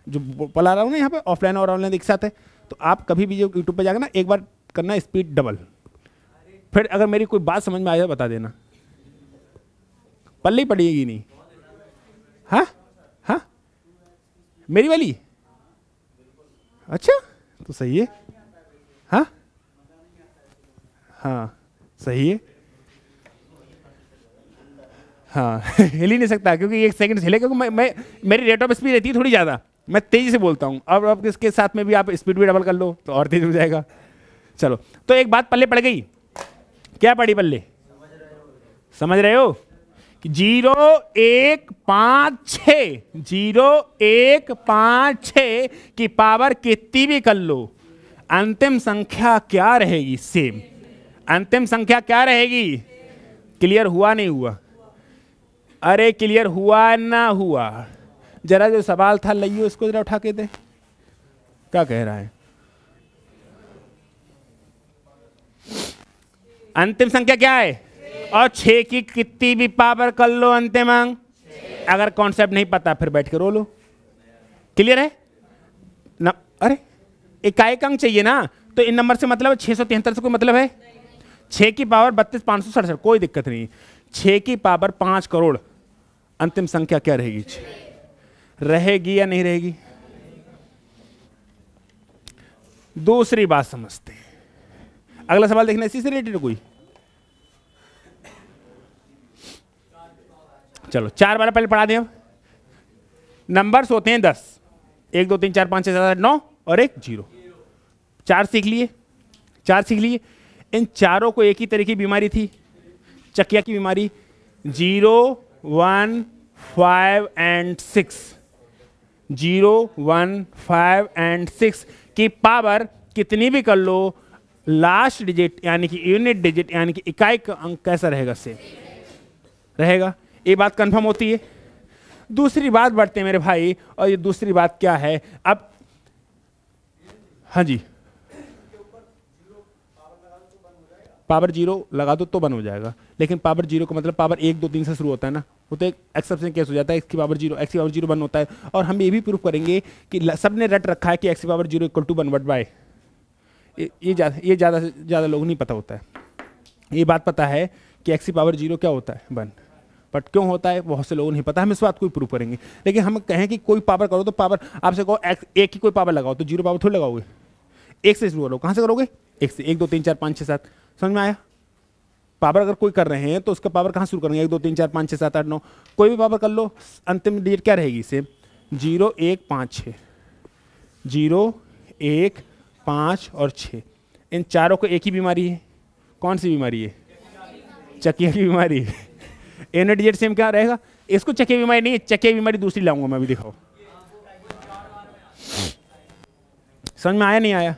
जो पढ़ा रहा हूँ ना यहाँ पे, ऑफलाइन और ऑनलाइन एक साथ है, तो आप कभी भी जो यूट्यूब पे जाकर ना एक बार करना स्पीड डबल, फिर अगर मेरी कोई बात समझ में आ जाए बता देना, पल्ले ही पड़ेगी नहीं। हाँ हाँ मेरी वाली? अच्छा तो सही है। हाँ हाँ सही है। हाँ हिल ही नहीं सकता क्योंकि 1 सेकंड हिले, क्योंकि मैं मेरी रेट ऑफ स्पीड रहती है थोड़ी ज़्यादा, मैं तेज़ी से बोलता हूँ। अब इसके साथ में भी आप स्पीड भी डबल कर लो तो और तेज हो जाएगा। चलो, तो एक बात पल्ले पड़ गई। क्या पड़ी पल्ले? समझ रहे हो कि 0 1 5 6, 0 1 5 6 की पावर कितनी भी कर लो अंतिम संख्या क्या रहेगी? सेम। अंतिम संख्या क्या रहेगी? क्लियर हुआ नहीं हुआ? अरे क्लियर हुआ ना हुआ? जरा जो सवाल था लाइयो इसको जरा उठा के दे, क्या कह रहा है? अंतिम संख्या क्या है? और 6 की कितनी भी पावर कर लो अंतिम अंक। अगर कॉन्सेप्ट नहीं पता फिर बैठ के रो लो। क्लियर है ना? अरे इकाई अंक चाहिए ना, तो इन नंबर से मतलब 673 से कोई मतलब है? 6 की पावर 32 567, कोई दिक्कत नहीं। 6 की पावर 5 करोड़ अंतिम संख्या क्या रहेगी? रहेगी या नहीं रहेगी? दूसरी बात समझते हैं। अगला सवाल देखना, इसी से रिलेटेड कोई। चलो 4 बार पहले पढ़ा दें। अब नंबर्स होते हैं 10, 1 2 3 4 5 6 7 8 9 और एक 0। 4 सीख लिए, 4 सीख लिए। इन चारों को एक ही तरह की बीमारी थी, चकिया की बीमारी। 0 1 5 एंड 6 0, 1, 5 एंड 6 की पावर कितनी भी कर लो, लास्ट डिजिट यानी कि यूनिट डिजिट यानी कि इकाई का अंक कैसा रहेगा, सेम रहेगा। ये बात कंफर्म होती है। दूसरी बात बढ़ते हैं मेरे भाई, और ये दूसरी बात क्या है अब, हाँ जी, पावर 0 लगा दो तो बन हो जाएगा, लेकिन पावर 0 का मतलब पावर 1, 2, 3 से शुरू होता है ना, वो तो एक एक्सेप्शन केस हो जाता है, x की पावर 0, x की पावर 0 बन होता है। और हम ये भी प्रूफ करेंगे कि सबने रट रखा है कि x की पावर 0 इक्वल टू 1 बाय, ये ज़्यादा से ज़्यादा लोगों नहीं पता होता है। ये बात पता है कि x की पावर 0 क्या होता है, 1, बट क्यों होता है बहुत से लोगों नहीं पता, हम इस बात को भी प्रूव करेंगे। लेकिन हम कहें कि कोई पावर करो तो पावर, आपसे कहो एक की कोई पावर लगाओ तो 0 पावर थोड़ी लगाओगे, 1 से शुरू करो, कहाँ से करोगे, 1 से, 1, 2, 3, 4, 5, 6, 7, समझ में आया। पावर अगर कोई कर रहे हैं तो उसका पावर कहाँ शुरू करेंगे, 1, 2, 3, 4, 5, 6, 7, 8, 9, कोई भी पावर कर लो, अंतिम डिजिट क्या रहेगी, सेम 0, 1, 5, 6, 0, 1, 5 और 6। इन चारों को एक ही बीमारी है, कौन सी बीमारी है, चकिया की बीमारी है। यूनिट डिजिट सेम क्या रहेगा, इसको चकिया बीमारी नहीं है, चकिया बीमारी दूसरी लाऊंगा मैं अभी, दिखाओ। समझ में आया नहीं आया,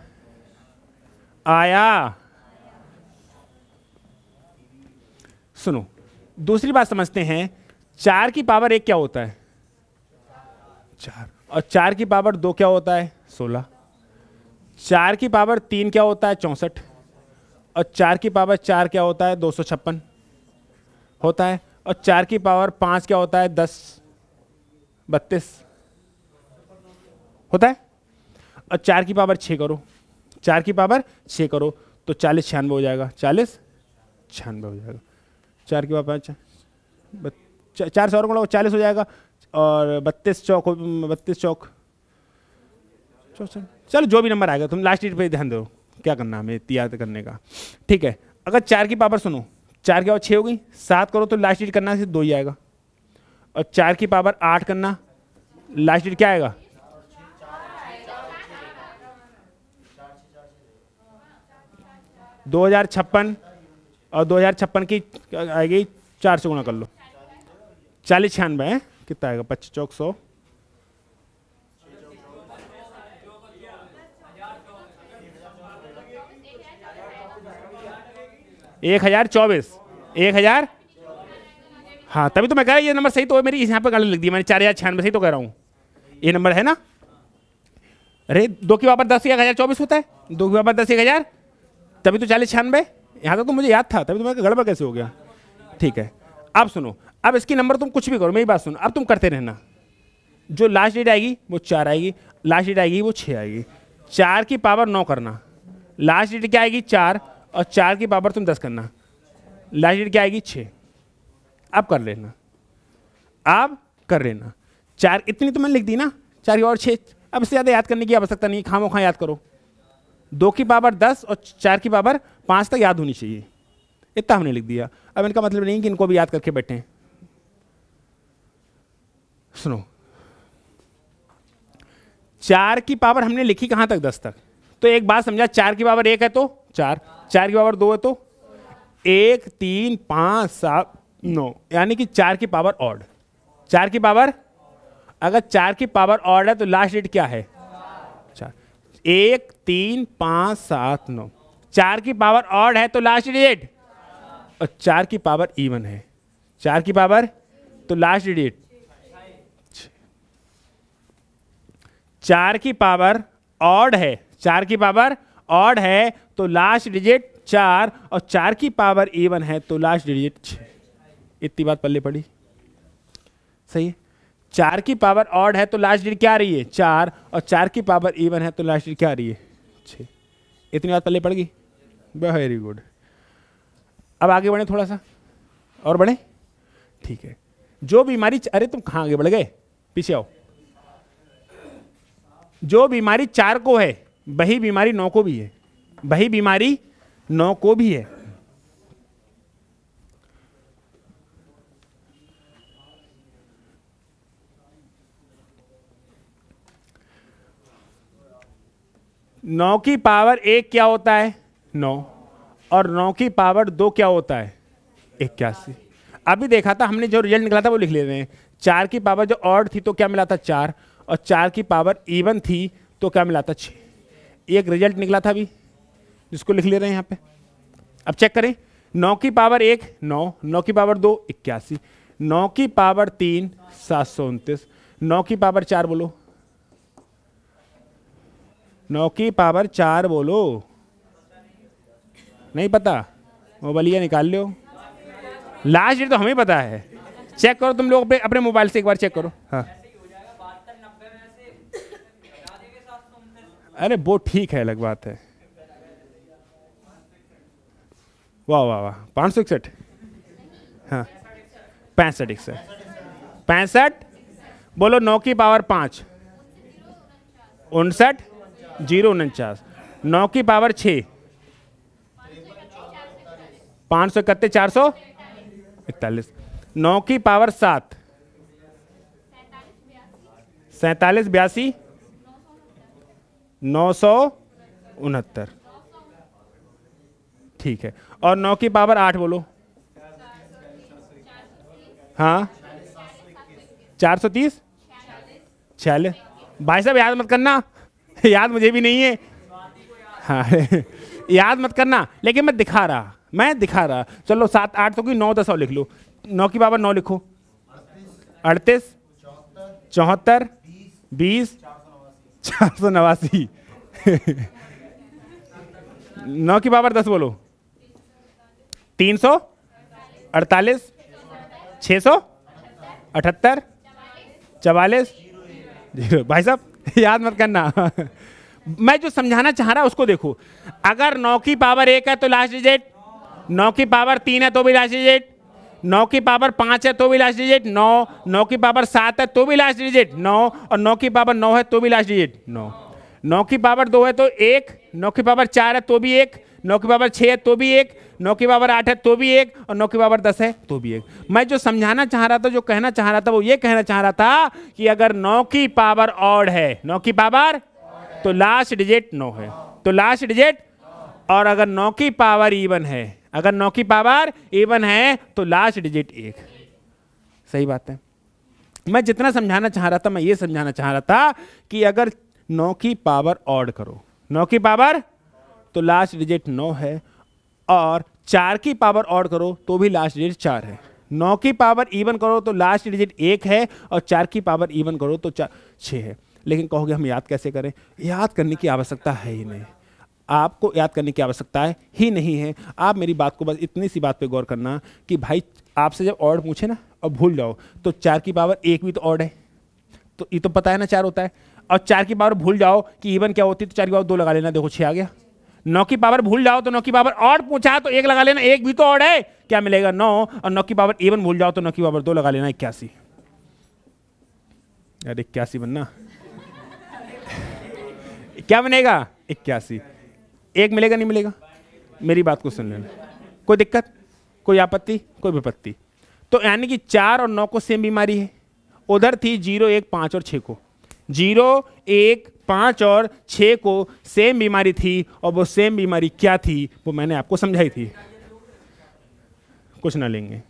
आया। सुनो दूसरी बात समझते हैं, 4 की पावर 1 क्या होता है, 4, और 4 की पावर 2 क्या होता है, 16, 4 की पावर 3 क्या होता है, 64, और 4 की पावर 4 क्या होता है, 256 होता है, और 4 की पावर 5 क्या होता है, 10, 32 होता है, और 4 की पावर 6 करो, 4 की पावर 6 करो तो 40, 96 हो जाएगा, 40, 96 हो जाएगा। 4 की पावर 5, 4 से और गुणा 40 हो जाएगा, और 32 चौक 32 चौक, चलो जो भी नंबर आएगा, तुम लास्ट डिजिट पे ध्यान दो, क्या करना हमें याद करने का, ठीक है। अगर 4 की पावर सुनो, 4 की पावर 6 हो गई, 7 करो तो लास्ट डिजिट करना, सिर्फ 2 ही आएगा, और 4 की पावर 8 करना, लास्ट डिजिट क्या आएगा, 2056, और 2056 की आएगी 4 से गुणा कर लो, 40, 96 है, कितना आएगा, 25 चौक 100, 1024, 1000, हाँ तभी तो मैं कह रहा हूँ ये नंबर सही तो है, मेरी यहाँ पे गाली लग दी मैंने, 4096 सही तो कह रहा हूँ, ये नंबर है ना। अरे 2 की पावर 10 1024 होता है, 2 की पावर 10 1000, तभी तो 40, 96, यहाँ तक तो मुझे याद था, तभी तो मैं गड़बड़ कैसे हो गया, ठीक है। अब सुनो, अब इसकी नंबर तुम कुछ भी करो, मेरी बात सुनो, अब तुम करते रहना, जो लास्ट डेट आएगी वो 4 आएगी, लास्ट डेट आएगी वो 6 आएगी, 4 की पावर 9 करना, लास्ट डेट क्या आएगी 4, और 4 की पावर तुम 10 करना, लास्ट डेट क्या आएगी 6। अब कर लेना, अब कर लेना, 4 इतनी तो मैंने लिख दी ना, 4 की पावर 6, अब इससे ज़्यादा याद करने की आवश्यकता नहीं, खामो खा याद करो, 2 की पावर 10 और 4 की पावर 5 तक याद होनी चाहिए, इतना हमने लिख दिया। अब इनका मतलब नहीं कि इनको भी याद करके बैठे। सुनो, 4 की पावर हमने लिखी कहां तक, 10 तक, तो एक बात समझा, 4 की पावर 1 है तो 4, 4 की पावर 2 है तो 1, 3, 5, 7, 9, यानी कि 4 की पावर ऑड, 4 की पावर, अगर 4 की पावर ऑड है तो लास्ट डेट क्या है 4, 1, 3, 5, 7, 9, 4 की पावर ऑड है तो लास्ट डेट, और 4 की पावर इवन है, 4 की पावर तो लास्ट डेट, 4 की पावर ऑड है, 4 की पावर ऑड है तो लास्ट डिजिट 4, और 4 की पावर इवन है तो लास्ट डिजिट 6। इतनी बात पल्ले पड़ी, सही है। 4 की पावर ऑड है तो लास्ट डिजिट क्या आ रही है 4, और 4 की पावर इवन है तो लास्ट डिजिट क्या आ रही है 6। इतनी बात पल्ले पड़ गई, वेरी गुड। अब आगे बढ़े, थोड़ा सा और बढ़े, ठीक है। जो बीमारी, अरे तुम कहाँ आगे बढ़ गए, पीछे आओ। जो बीमारी 4 को है वही बीमारी 9 को भी है, वही बीमारी 9 को भी है। नौ की पावर 1 क्या होता है 9, और 9 की पावर 2 क्या होता है 81। अभी देखा था हमने, जो रिजल्ट निकला था वो लिख लेते हैं। 4 की पावर जो ऑड थी तो क्या मिला था 4, और 4 की पावर इवन थी तो क्या मिला था 6। एक रिजल्ट निकला था अभी जिसको लिख ले रहे हैं यहाँ पे। अब चेक करें, 9 की पावर 1 9, 9 की पावर 2 81, 9 की पावर 3 729, 9 की पावर 4 बोलो, 9 की पावर 4 बोलो। नहीं पता, मोबाइल निकाल लो, लास्ट डेट तो हमें पता है। चेक करो तुम लोग अपने मोबाइल से एक बार चेक करो। हाँ अरे वो ठीक है, अलग बात है। वाह वाह वाह, 561, हाँ 65 65 बोलो। 9 की पावर 5 59 049, 9 की पावर 6 531 441, 9 की पावर 7 47 82 969, ठीक है। और 9 की पावर 8 बोलो, हाँ 430 46। भाई साहब याद मत करना, याद मुझे भी नहीं है, हाँ याद मत करना, लेकिन मैं दिखा रहा। चलो 7 8 तो की 9 10 लिख लो। 9 की पावर 9 लिखो, 38 74 20 489। 9 की पावर 10 बोलो, 348 678 44 0। भाई साहब याद मत करना। मैं जो समझाना चाह रहा उसको देखो। अगर 9 की पावर 1 है तो लास्ट डिजिट, 9 की पावर 3 है तो भी लास्ट डिजिट, 9 की पावर 5 है तो भी लास्ट डिजिट 9, 9 की पावर 7 है तो भी लास्ट डिजिट 9, और 9 की पावर 9 है तो भी लास्ट डिजिट 9, 9 की पावर 2 है तो 1, 9 की पावर 4 है तो भी 1, 9 की पावर 6 है तो भी 1, 9 की पावर 8 है तो भी 1, और 9 की पावर 10 है तो भी 1। मैं जो समझाना चाह रहा था, जो कहना चाह रहा था, वो ये कहना चाह रहा था कि अगर 9 की पावर ऑड है, 9 की पावर तो लास्ट डिजिट 9 है, तो लास्ट डिजिट, और अगर 9 की पावर इवन है, अगर 9 की पावर इवन है तो लास्ट डिजिट 1। सही बात है। मैं जितना समझाना चाह रहा था, मैं ये समझाना चाह रहा था कि अगर 9 की पावर ऑड करो, 9 की पावर तो लास्ट डिजिट 9 है, और 4 की पावर ऑड करो तो भी लास्ट डिजिट 4 है। 9 की पावर इवन करो तो लास्ट डिजिट 1 है, और 4 की पावर इवन करो तो 6 है। लेकिन कहोगे हम याद कैसे करें? याद करने की आवश्यकता है ही नहीं, आपको याद करने की आवश्यकता ही नहीं है। आप मेरी बात को बस इतनी सी बात पे गौर करना कि भाई आपसे जब ऑड पूछे ना और भूल जाओ, तो 4 की पावर 1 भी तो ऑड है, तो ये तो पता है ना 4 होता है, और 4 की पावर भूल जाओ कि इवन क्या होती है, तो 4 की पावर 2 लगा लेना, देखो 6 आ गया। 9 की पावर भूल जाओ तो 9 की पावर ऑड पूछा तो 1 लगा लेना, 1 भी तो ऑड है, क्या मिलेगा 9, और 9 की पावर इवन भूल जाओ तो 9 की पावर 2 लगा लेना, 81। अरे 81 बनना क्या बनेगा 81। 1 मिलेगा नहीं मिलेगा? मेरी बात को सुन लेना, कोई दिक्कत, कोई आपत्ति, कोई विपत्ति? तो यानी कि 4 और 9 को सेम बीमारी है। उधर थी 0 1 5 और 6 को, 0 1 5 और 6 को सेम बीमारी थी, और वो सेम बीमारी क्या थी वो मैंने आपको समझाई थी। कुछ ना लेंगे।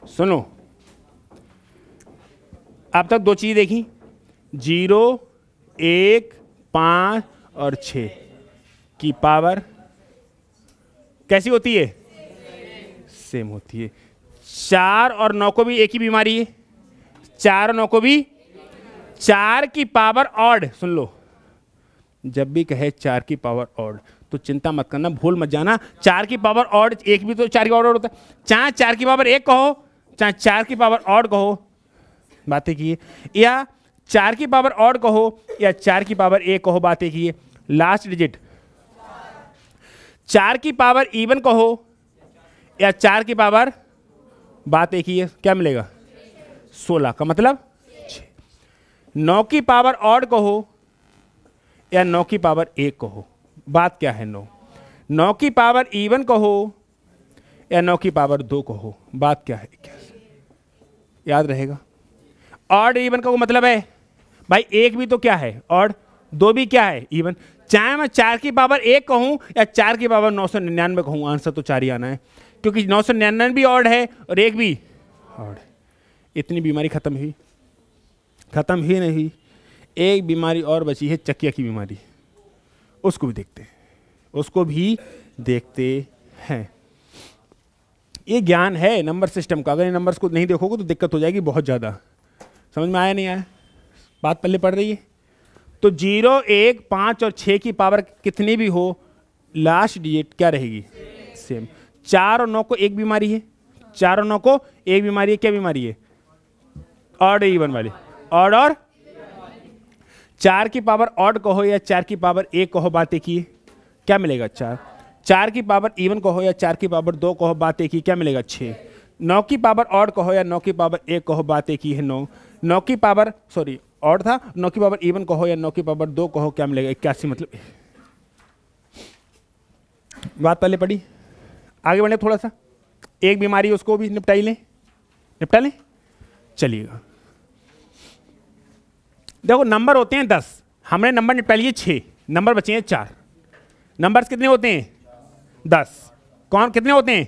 सुनो, अब तक 2 चीज़ देखी, 0 1 5 और 6 की पावर कैसी होती है? सेम होती है। 4 और 9 को भी एक ही बीमारी है, 4 और 9 को भी। 4 की पावर ऑड, सुन लो, जब भी कहे 4 की पावर ऑड तो चिंता मत करना, भूल मत जाना, 4 की पावर ऑड एक भी तो 4 की पावर ऑड होता है। चाहे 4 की पावर 1 कहो, चाहे 4 की पावर ऑड कहो, बातें की, या 4 की पावर ऑड कहो या 4 की पावर 1 कहो, बातें की। लास्ट डिजिट 4 की पावर इवन कहो या 4 की पावर, बात एक ही है, क्या मिलेगा 16 का मतलब 6। 9 की पावर ऑड कहो या 9 की पावर 1 कहो, बात क्या है? 9 की पावर इवन कहो या 9 की पावर 2 कहो, बात क्या है? याद रहेगा। ऑड इवन का वो मतलब है भाई 1 भी तो क्या है ऑड, 2 भी क्या है इवन। चाहे मैं 4 की पावर 1 कहूं या 4 की पावर 999 कहूं, आंसर तो 4 ही आना है, क्योंकि 999 भी ऑड है और 1 भी ऑड है। इतनी बीमारी खत्म हुई? खत्म ही नहीं हुई। एक बीमारी और बची है, चकिया की बीमारी, उसको भी देखते हैं, उसको भी देखते हैं। ये ज्ञान है नंबर सिस्टम का, अगर ये नंबर्स को नहीं देखोगे तो दिक्कत हो जाएगी बहुत ज़्यादा। समझ में आया नहीं आया? बात पल्ले पड़ रही है? तो 0, 1, 5 और 6 की पावर कितनी भी हो, लास्ट डिजिट क्या रहेगी? सेम। 4 और 9 को एक बीमारी है, 4 और 9 को एक बीमारी है। क्या बीमारी है? ऑड इवन वाली। ऑड और 4 की पावर ऑड कहो या 4 की पावर 1 कहो, बात एक ही है, क्या मिलेगा? 4। 4 की पावर इवन कहो या 4 की पावर 2 कहो, बात एक ही, क्या मिलेगा? 6। 9 की पावर ऑड कहो या 9 की पावर 1 कहो, बात एक ही है, 9। 9 की पावर सॉरी ऑड था, 9 की पावर इवन कहो या 9 की पावर 2 कहो, क्या मिलेगा? 81। मतलब बात पहले पड़ी, आगे बढ़े थोड़ा सा। एक बीमारी उसको भी निपटा लें। चलिएगा, देखो नंबर होते हैं 10, हमने नंबर निपटा लिए 6, नंबर बचे हैं 4। नंबर्स कितने होते हैं? 10। कौन कितने होते हैं?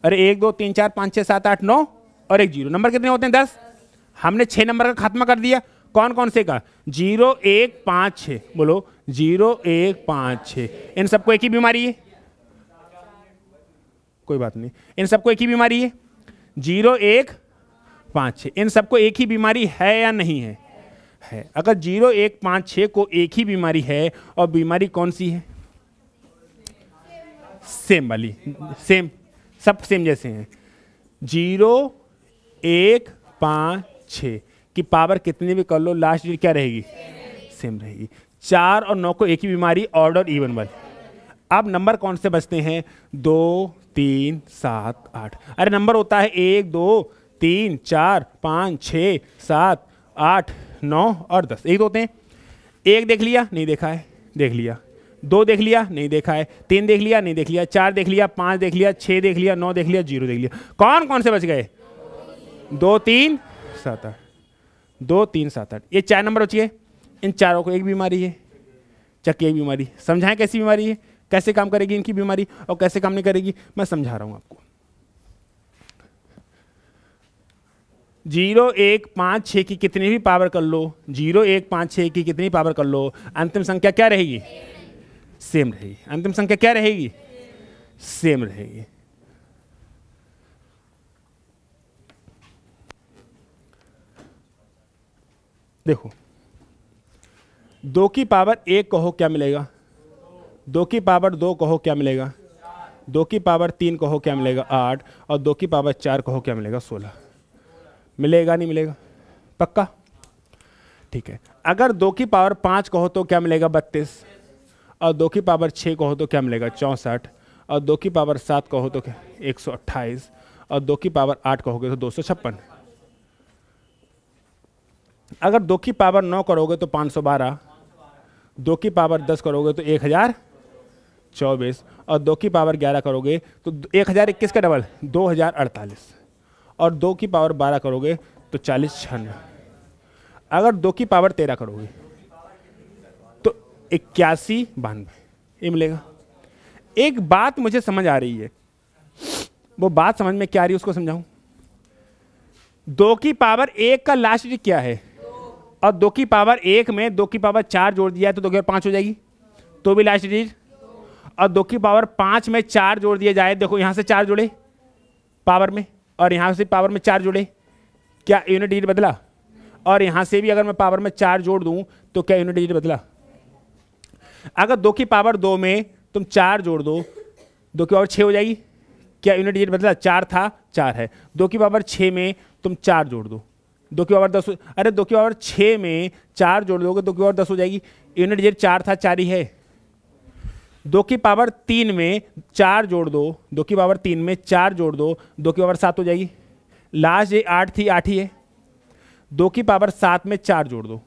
अरे 1 2 3 4 5 6 7 8 9 और 1 0। नंबर कितने होते हैं? 10। हमने 6 नंबर का खात्मा कर दिया। कौन कौन से का? 0 1 5 6। बोलो 0 1 5 6। इन सबको एक ही बीमारी है, कोई बात नहीं, इन सबको एक ही बीमारी है। 0 1 5 6 इन सबको एक ही बीमारी है या नहीं है? है। अगर 0 1 5 6 को एक ही बीमारी है, और बीमारी कौन सी है? सेम वाली, सेम, सब सेम जैसे हैं। 0 1 5 6 की पावर कितनी भी कर लो, लास्ट क्या रहेगी? सेम रहेगी। 4 और 9 को एक ही बीमारी, ऑड और इवन वाली। अब नंबर कौन से बचते हैं? 2 3 7 8। अरे नंबर होता है 1 2 3 4 5 6 7 8 9 और 10, एक होते हैं। 1 देख लिया, नहीं देखा है, देख लिया। 2 देख लिया, नहीं देखा है। 3 देख लिया, नहीं देख लिया। 4 देख लिया, 5 देख लिया, 6 देख लिया, 9 देख लिया, 0 देख लिया। कौन कौन से बच गए? 2 3 7 8, 2 3 7 8, ये 4 नंबर बचिए। इन चारों को एक बीमारी है, चक्की एक बीमारी। समझाएं कैसी बीमारी है, कैसे काम करेगी इनकी बीमारी और कैसे काम नहीं करेगी, मैं समझा रहा हूं आपको। 0 1 5 6 की कितनी भी पावर कर लो, 0 1 5 6 की कितनी पावर कर लो, अंतिम संख्या क्या रहेगी? सेम रहेगी। अंतिम संख्या क्या रहेगी? सेम रहेगी। देखो 2 की पावर 1 कहो, क्या मिलेगा? 2 की पावर 2 कहो, क्या मिलेगा? 2 की पावर 3 कहो, क्या मिलेगा? 8। और 2 की पावर 4 कहो, क्या मिलेगा? 16। मिलेगा नहीं मिलेगा? पक्का? ठीक है। अगर 2 की पावर 5 कहो तो क्या मिलेगा? 32। और 2 की पावर 6 कहो तो क्या मिलेगा? 64। और 2 की पावर 7 कहो तो क्या? 128। और 2 की पावर 8 कहोगे तो 256। अगर 2 की पावर 9 करोगे तो 512। 2 की पावर 10 करोगे तो 1024। और 2 की पावर 11 करोगे तो 1021 का डबल 2048। और 2 की पावर 12 करोगे तो 4096। अगर 2 की पावर 13 करोगे तो 8192, ये मिलेगा। एक बात मुझे समझ आ रही है, वो बात समझ में क्या आ रही है उसको समझाऊं। 2 की पावर 1 का लास्ट डिजिट क्या है? और 2 की पावर 1 में 2 की पावर 4 जोड़ दिया है तो 2 की पावर 5 हो जाएगी, तो भी लास्ट डिजिट। और 2 की पावर 5 में 4 जोड़ दिया जाए, देखो यहां से 4 जुड़े पावर में, और यहां से पावर में 4 जुड़े, क्या यूनिट डिजिट बदला? और यहां से भी अगर मैं पावर में 4 जोड़ दूं तो क्या यूनिट डिजिट बदला? अगर 2 की पावर 2 में तुम 4 जोड़ दो, 2 की पावर 6 हो जाएगी, क्या यूनिट डिजिट बदला? 4 था, 4 है। 2 की पावर 6 में तुम 4 जोड़ दो, 2 की पावर 10। अरे 2 की पावर 6 में 4 जोड़ दोगे 2 की पावर 10 हो जाएगी, यूनिट डिजिट 4 था, 4 ही है। 2 की पावर 3 में 4 जोड़ दो, 2 की पावर 3 में 4 जोड़ दो, 2 की पावर 7 हो जाएगी। लास्ट ये 8 थी, 8 ही है। 2 की पावर 7 में 4 जोड़ दो,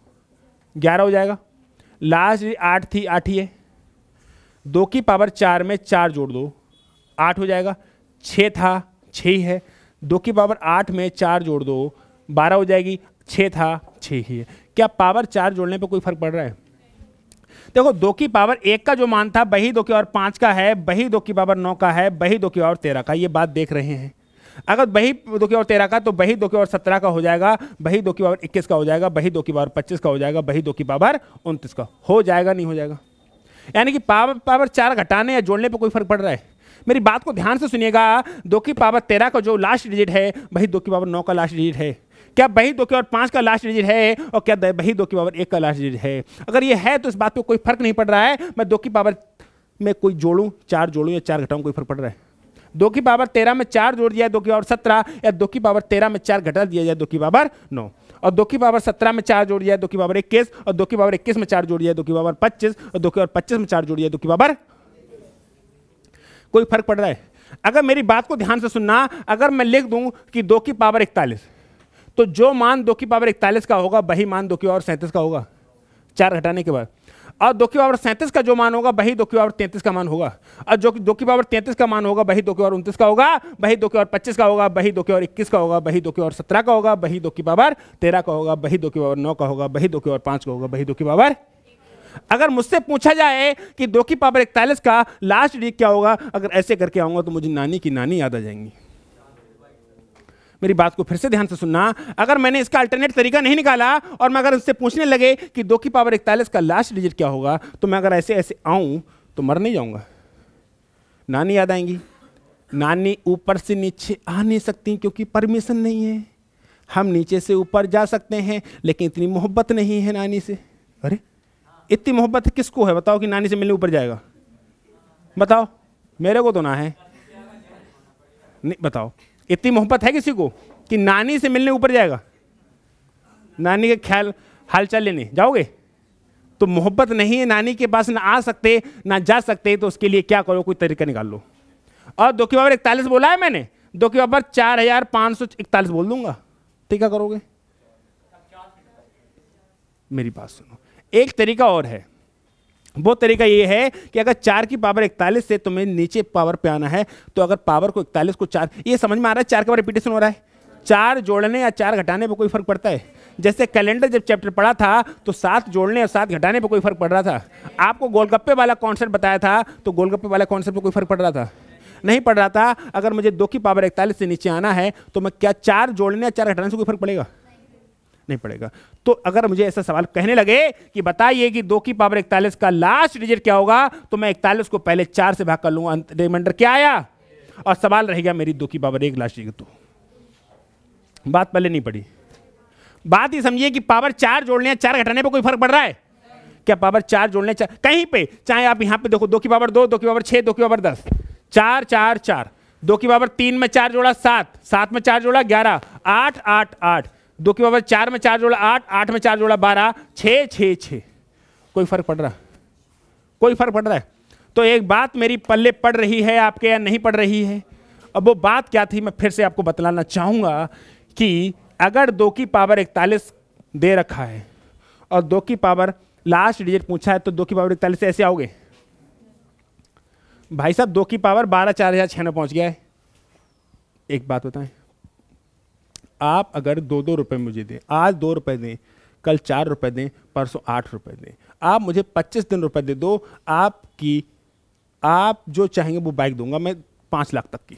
11 हो जाएगा। लास्ट 8 थी, 8 ही है। 2 की पावर 4 में 4 जोड़ दो, 8 हो जाएगा। 6 था, 6 ही है। 2 की पावर 8 में 4 जोड़ दो, 12 हो जाएगी। 6 था, 6 ही है। क्या पावर 4 जोड़ने पे कोई फर्क पड़ रहा है? देखो 2 की पावर 1 का जो मान था वही 2 की पावर 5 का है, वही 2 की पावर 9 का है, वही 2 की पावर 13 का। ये बात देख रहे हैं। अगर वही 2 की पावर 13 का तो वही 2 की पावर 17 का हो जाएगा, वही 2 की पावर 21 का हो जाएगा, वही 2 की पावर 25 का हो जाएगा, वही 2 की पावर 29 का हो जाएगा, नहीं हो जाएगा? यानी कि पावर 4 घटाने या जोड़ने पे कोई फर्क पड़ रहा है? मेरी बात को ध्यान से सुनिएगा। 2 की पावर 13 का जो लास्ट डिजिट है वही 2 की पावर 9 का लास्ट डिजिट है। क्या वही 2 की पावर 5 का लास्ट डिजिट है और क्या वही 2 की पावर 1 का लास्ट डिजिट है? अगर ये है तो इस बात पे कोई फर्क नहीं पड़ रहा है मैं 2 की पावर में कोई जोड़ूं, 4 जोड़ूं या 4 घटाऊं, कोई फर्क पड़ रहा है? 2 की पावर 13 में 4 जोड़ दिया 2 की पावर 17, या 2 की पावर 13 में 4 घटा दिया जाए 2 की पावर 9, और 2 की पावर 17 में 4 जोड़ दिया 2 की पावर 21, और 2 की पावर 21 में 4 जोड़ दिया 2 की पावर 25, और 2 की पावर 25 में 4 जोड़ दिया 2 की पावर। कोई फर्क पड़ रहा है? अगर मेरी बात को ध्यान से सुनना, अगर मैं लिख दूं कि 2 की पावर 41, तो जो मान 2 की पावर 41 का होगा वही मान 2 की पावर 37 का होगा 4 घटाने के बाद, और 2 की पावर 37 का जो मान होगा वही 2 की पावर 33 का मान होगा, और जो 2 की पावर 33 का मान होगा वही 2 की पावर 29 का होगा, वही 2 की पावर 25 का होगा, वही 2 की पावर 21 का होगा, वही 2 की पावर 17 का होगा, वही 2 की पावर 13 का होगा, वही 2 की पावर 9 का होगा, वही 2 की पावर 5 का होगा, वही 2 की पावर। अगर मुझसे पूछा जाए कि 2 की पावर 41 का लास्ट डिजिट क्या होगा, अगर ऐसे करके आऊंगा तो मुझे नानी की नानी याद आ जाएंगी। मेरी बात को फिर से ध्यान से सुनना। अगर मैंने इसका अल्टरनेट तरीका नहीं निकाला और मैं अगर उससे पूछने लगे कि 2 की पावर 41 का लास्ट डिजिट क्या होगा, तो मैं अगर ऐसे ऐसे आऊं तो मर नहीं जाऊंगा, नानी याद आएंगी। नानी ऊपर से नीचे आ नहीं सकती क्योंकि परमिशन नहीं है। हम नीचे से ऊपर जा सकते हैं लेकिन इतनी मोहब्बत नहीं है नानी से। अरे इतनी मोहब्बत किसको है बताओ कि नानी से मिलने ऊपर जाएगा? बताओ, मेरे को तो ना है। नहीं बताओ, इतनी मोहब्बत है किसी को कि नानी से मिलने ऊपर जाएगा? नानी के ख्याल हालचाल लेने जाओगे? तो मोहब्बत नहीं है, नानी के पास ना आ सकते ना जा सकते, तो उसके लिए क्या करो, कोई तरीका निकाल लो। और 2 की पावर 41 बोला है मैंने, 2 की पावर 4541 बोल दूंगा, ठीक है करोगे? मेरी बात सुनो, एक तरीका और है। वो तरीका ये है कि अगर 4 की पावर 41 से तुम्हें नीचे पावर पे आना है, तो अगर पावर को 41 को 4, ये समझ में आ रहा है 4 का रिपीटेशन हो रहा है, 4 जोड़ने या 4 घटाने पे कोई फर्क पड़ता है? जैसे कैलेंडर जब चैप्टर पढ़ा था तो 7 जोड़ने और 7 घटाने पे कोई फर्क पड़ रहा था। आपको गोलगप्पे वाला कॉन्सेप्ट बताया था तो गोलगप्पे वाला कॉन्सेप्ट पे कोई फर्क पड़ रहा था? नहीं पड़ रहा था। अगर मुझे 2 की पावर 41 से नीचे आना है तो मैं क्या 4 जोड़ने या 4 घटाने से कोई फर्क पड़ेगा? नहीं पड़ेगा। तो अगर मुझे ऐसा सवाल कहने लगे कि बताइए कि 2 की पावर 41 का लास्ट डिजिट क्या होगा, तो मैं 41 को पहले 4 से भाग कर लूंगा, रिमाइंडर क्या आया, और सवाल रहेगा मेरी 2 की पावर 1 लास्ट डिजिट। तो बात पहले नहीं पड़ी। बात ही समझिए कि पावर 4 जोड़ने या 4 घटाने पे कोई फर्क पड़ रहा है क्या? पावर 4 जोड़ने कहीं पे, चाहे आप यहां पे देखो 2 की पावर 2, 2 की पावर 6, 2 की पावर 10, 4 4 4, 2 की पावर 3 में 4 जोड़ा 7, 7 में 4 जोड़ा 11, 8 8 8, 2 की पावर 4 में 4 जोड़ा 8, 8 में 4 जोड़ा 12, 6 6 6। कोई फर्क पड़ रहा? कोई फर्क पड़ रहा है? तो एक बात मेरी पल्ले पड़ रही है आपके या नहीं पड़ रही है? अब वो बात क्या थी मैं फिर से आपको बतलाना चाहूंगा कि अगर 2 की पावर 41 दे रखा है और 2 की पावर लास्ट डिजिट पूछा है, तो 2 की पावर 41 से ऐसे आओगे भाई साहब। 2 की पावर 12 4006 में पहुंच गया है। एक बात बताएं, आप अगर 2-2 रुपए मुझे दें, आज 2 रुपए दें, कल 4 रुपए दें, परसों 8 रुपए दें, आप मुझे 25 दिन रुपए दे दो, आप जो चाहेंगे वो बाइक दूंगा मैं 5 लाख तक की,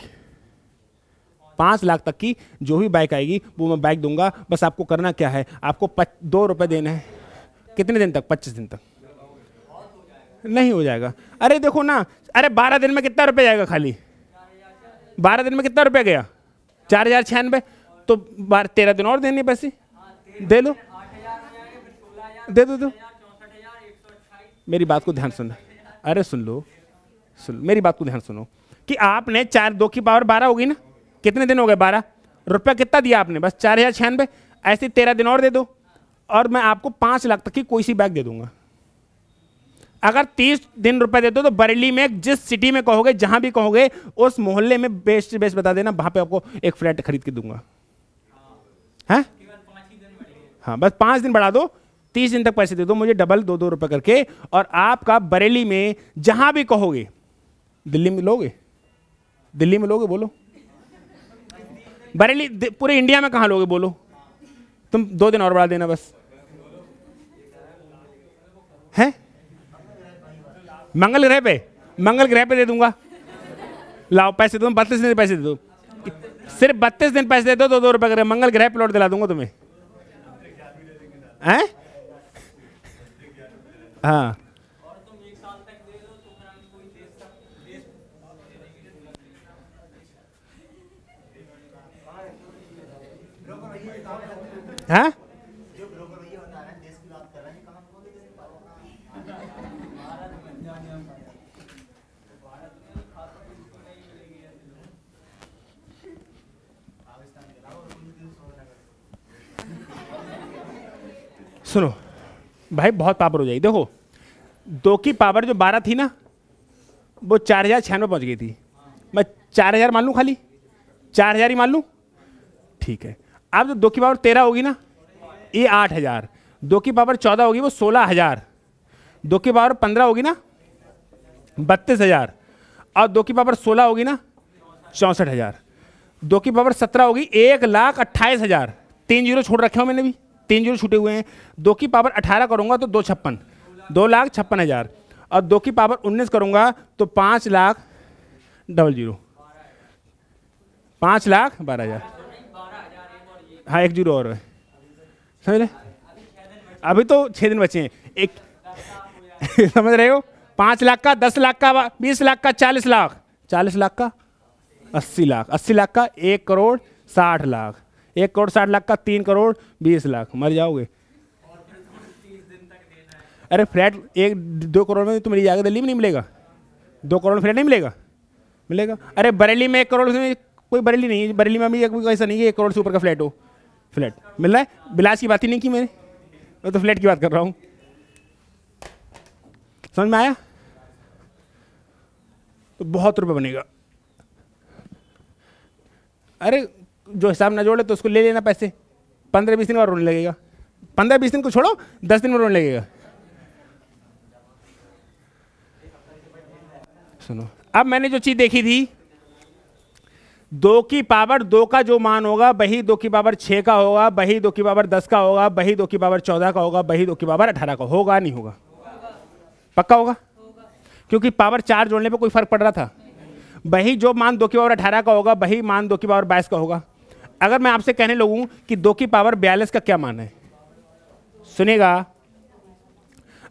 5 लाख तक की जो भी बाइक आएगी वो मैं बाइक दूंगा। बस आपको करना क्या है, आपको 2 रुपए देने हैं। कितने दिन तक? 25 दिन तक। नहीं हो जाएगा। अरे देखो ना, अरे 12 दिन में कितना रुपए जाएगा? खाली 12 दिन में कितना रुपया गया? 4096। तो 13 दिन और देने पैसे दे लो, दे दो। मेरी बात को ध्यान सुनो, अरे सुन लो मेरी बात को ध्यान सुनो कि आपने 2 की पावर 12 होगी ना, कितने दिन हो गए? 12। रुपया कितना दिया आपने? बस 4096। ऐसे 13 दिन और दे दो और मैं आपको 5 लाख तक की कोई सी बैग दे दूंगा। अगर 30 दिन रुपए दे दो तो बरेली में जिस सिटी में कहोगे, जहां भी कहोगे, उस मोहल्ले में बेस्ट बेस्ट बता देना, वहां पे आपको एक फ्लैट खरीद के दूंगा। है? हाँ, बस 5 दिन बढ़ा दो, 30 दिन तक पैसे दे दो मुझे डबल 2-2 रुपए करके, और आपका बरेली में जहां भी कहोगे, दिल्ली में लोगे, दिल्ली में लोगे बोलो, बरेली पूरे इंडिया में कहां लोगे बोलो, तुम 2 दिन और बढ़ा देना बस, है मंगल ग्रह पे, मंगल ग्रह पे दे दूंगा, लाओ पैसे दो, 32 दिन पैसे दे दो, सिर्फ 32 दिन पैसे दे दो, 2-2 रुपए करके मंगल ग्रह प्लॉट दिला दूंगा तुम्हें, हैं? हाँ हाँ सुनो भाई, बहुत पावर हो जाएगी। देखो 2 की पावर जो 12 थी ना, वो 4096 पहुंच गई थी। मैं 4000 मान लूँ, खाली 4000 ही मान लूँ, ठीक है। अब जो 2 की पावर 13 होगी ना, ये 8000, 2 की पावर 14 होगी वो 16000, 2 की पावर 15 होगी ना 32000, और 2 की पावर 16 होगी ना 64000, 2 की पावर 17 होगी 1,28,000। 3 जीरो छोड़ रखे हो मैंने भी, 3 जीरो छूटे हुए हैं। 2 की पावर 18 करूंगा तो 256, 2,56,000, और 2 की पावर 19 करूंगा तो 5,00,000, 5,12,000। हाँ 1 जीरो और है, समझ रहे? अभी तो 6 दिन बचे हैं, एक समझ रहे हो? 5 लाख का, 10 लाख का, 20 लाख का, 40 लाख, 40 लाख का, 80 लाख, 80 लाख का 1,60,00,000, 1,60,00,000 का 3,20,00,000, मर जाओगे। अरे फ्लैट 1-2 करोड़ में तो मिल जाएगा, दिल्ली में नहीं मिलेगा, 2 करोड़ में फ्लैट नहीं मिलेगा, मिलेगा। अरे बरेली में 1 करोड़ में कोई बरेली नहीं है, बरेली में अभी ऐसा नहीं है 1 करोड़ से ऊपर का फ्लैट हो, फ्लैट मिल रहा है। बिलास की बात ही नहीं की मैंने, मैं तो फ्लैट की बात कर रहा हूँ, समझ में आया? तो बहुत रुपए बनेगा। अरे जो हिसाब ना जोड़े तो उसको ले लेना पैसे, 15-20 दिन और रोने लगेगा, 15-20 दिन को छोड़ो, 10 दिन में रोने लगेगा। सुनो, अब मैंने जो चीज देखी थी, 2 की पावर 2 का जो मान होगा वही 2 की पावर 6 का होगा, वही 2 की पावर 10 का होगा, वही 2 की पावर 14 का होगा, वही 2 की पावर 18 का होगा, नहीं होगा? पक्का होगा, क्योंकि पावर 4 जोड़ने पे कोई फर्क पड़ रहा था। वही जो मान 2 की पावर 18 का होगा वही मान 2 की पावर 22 का होगा। अगर मैं आपसे कहने लगूं कि 2 की पावर 42 का क्या मान है, सुनेगा,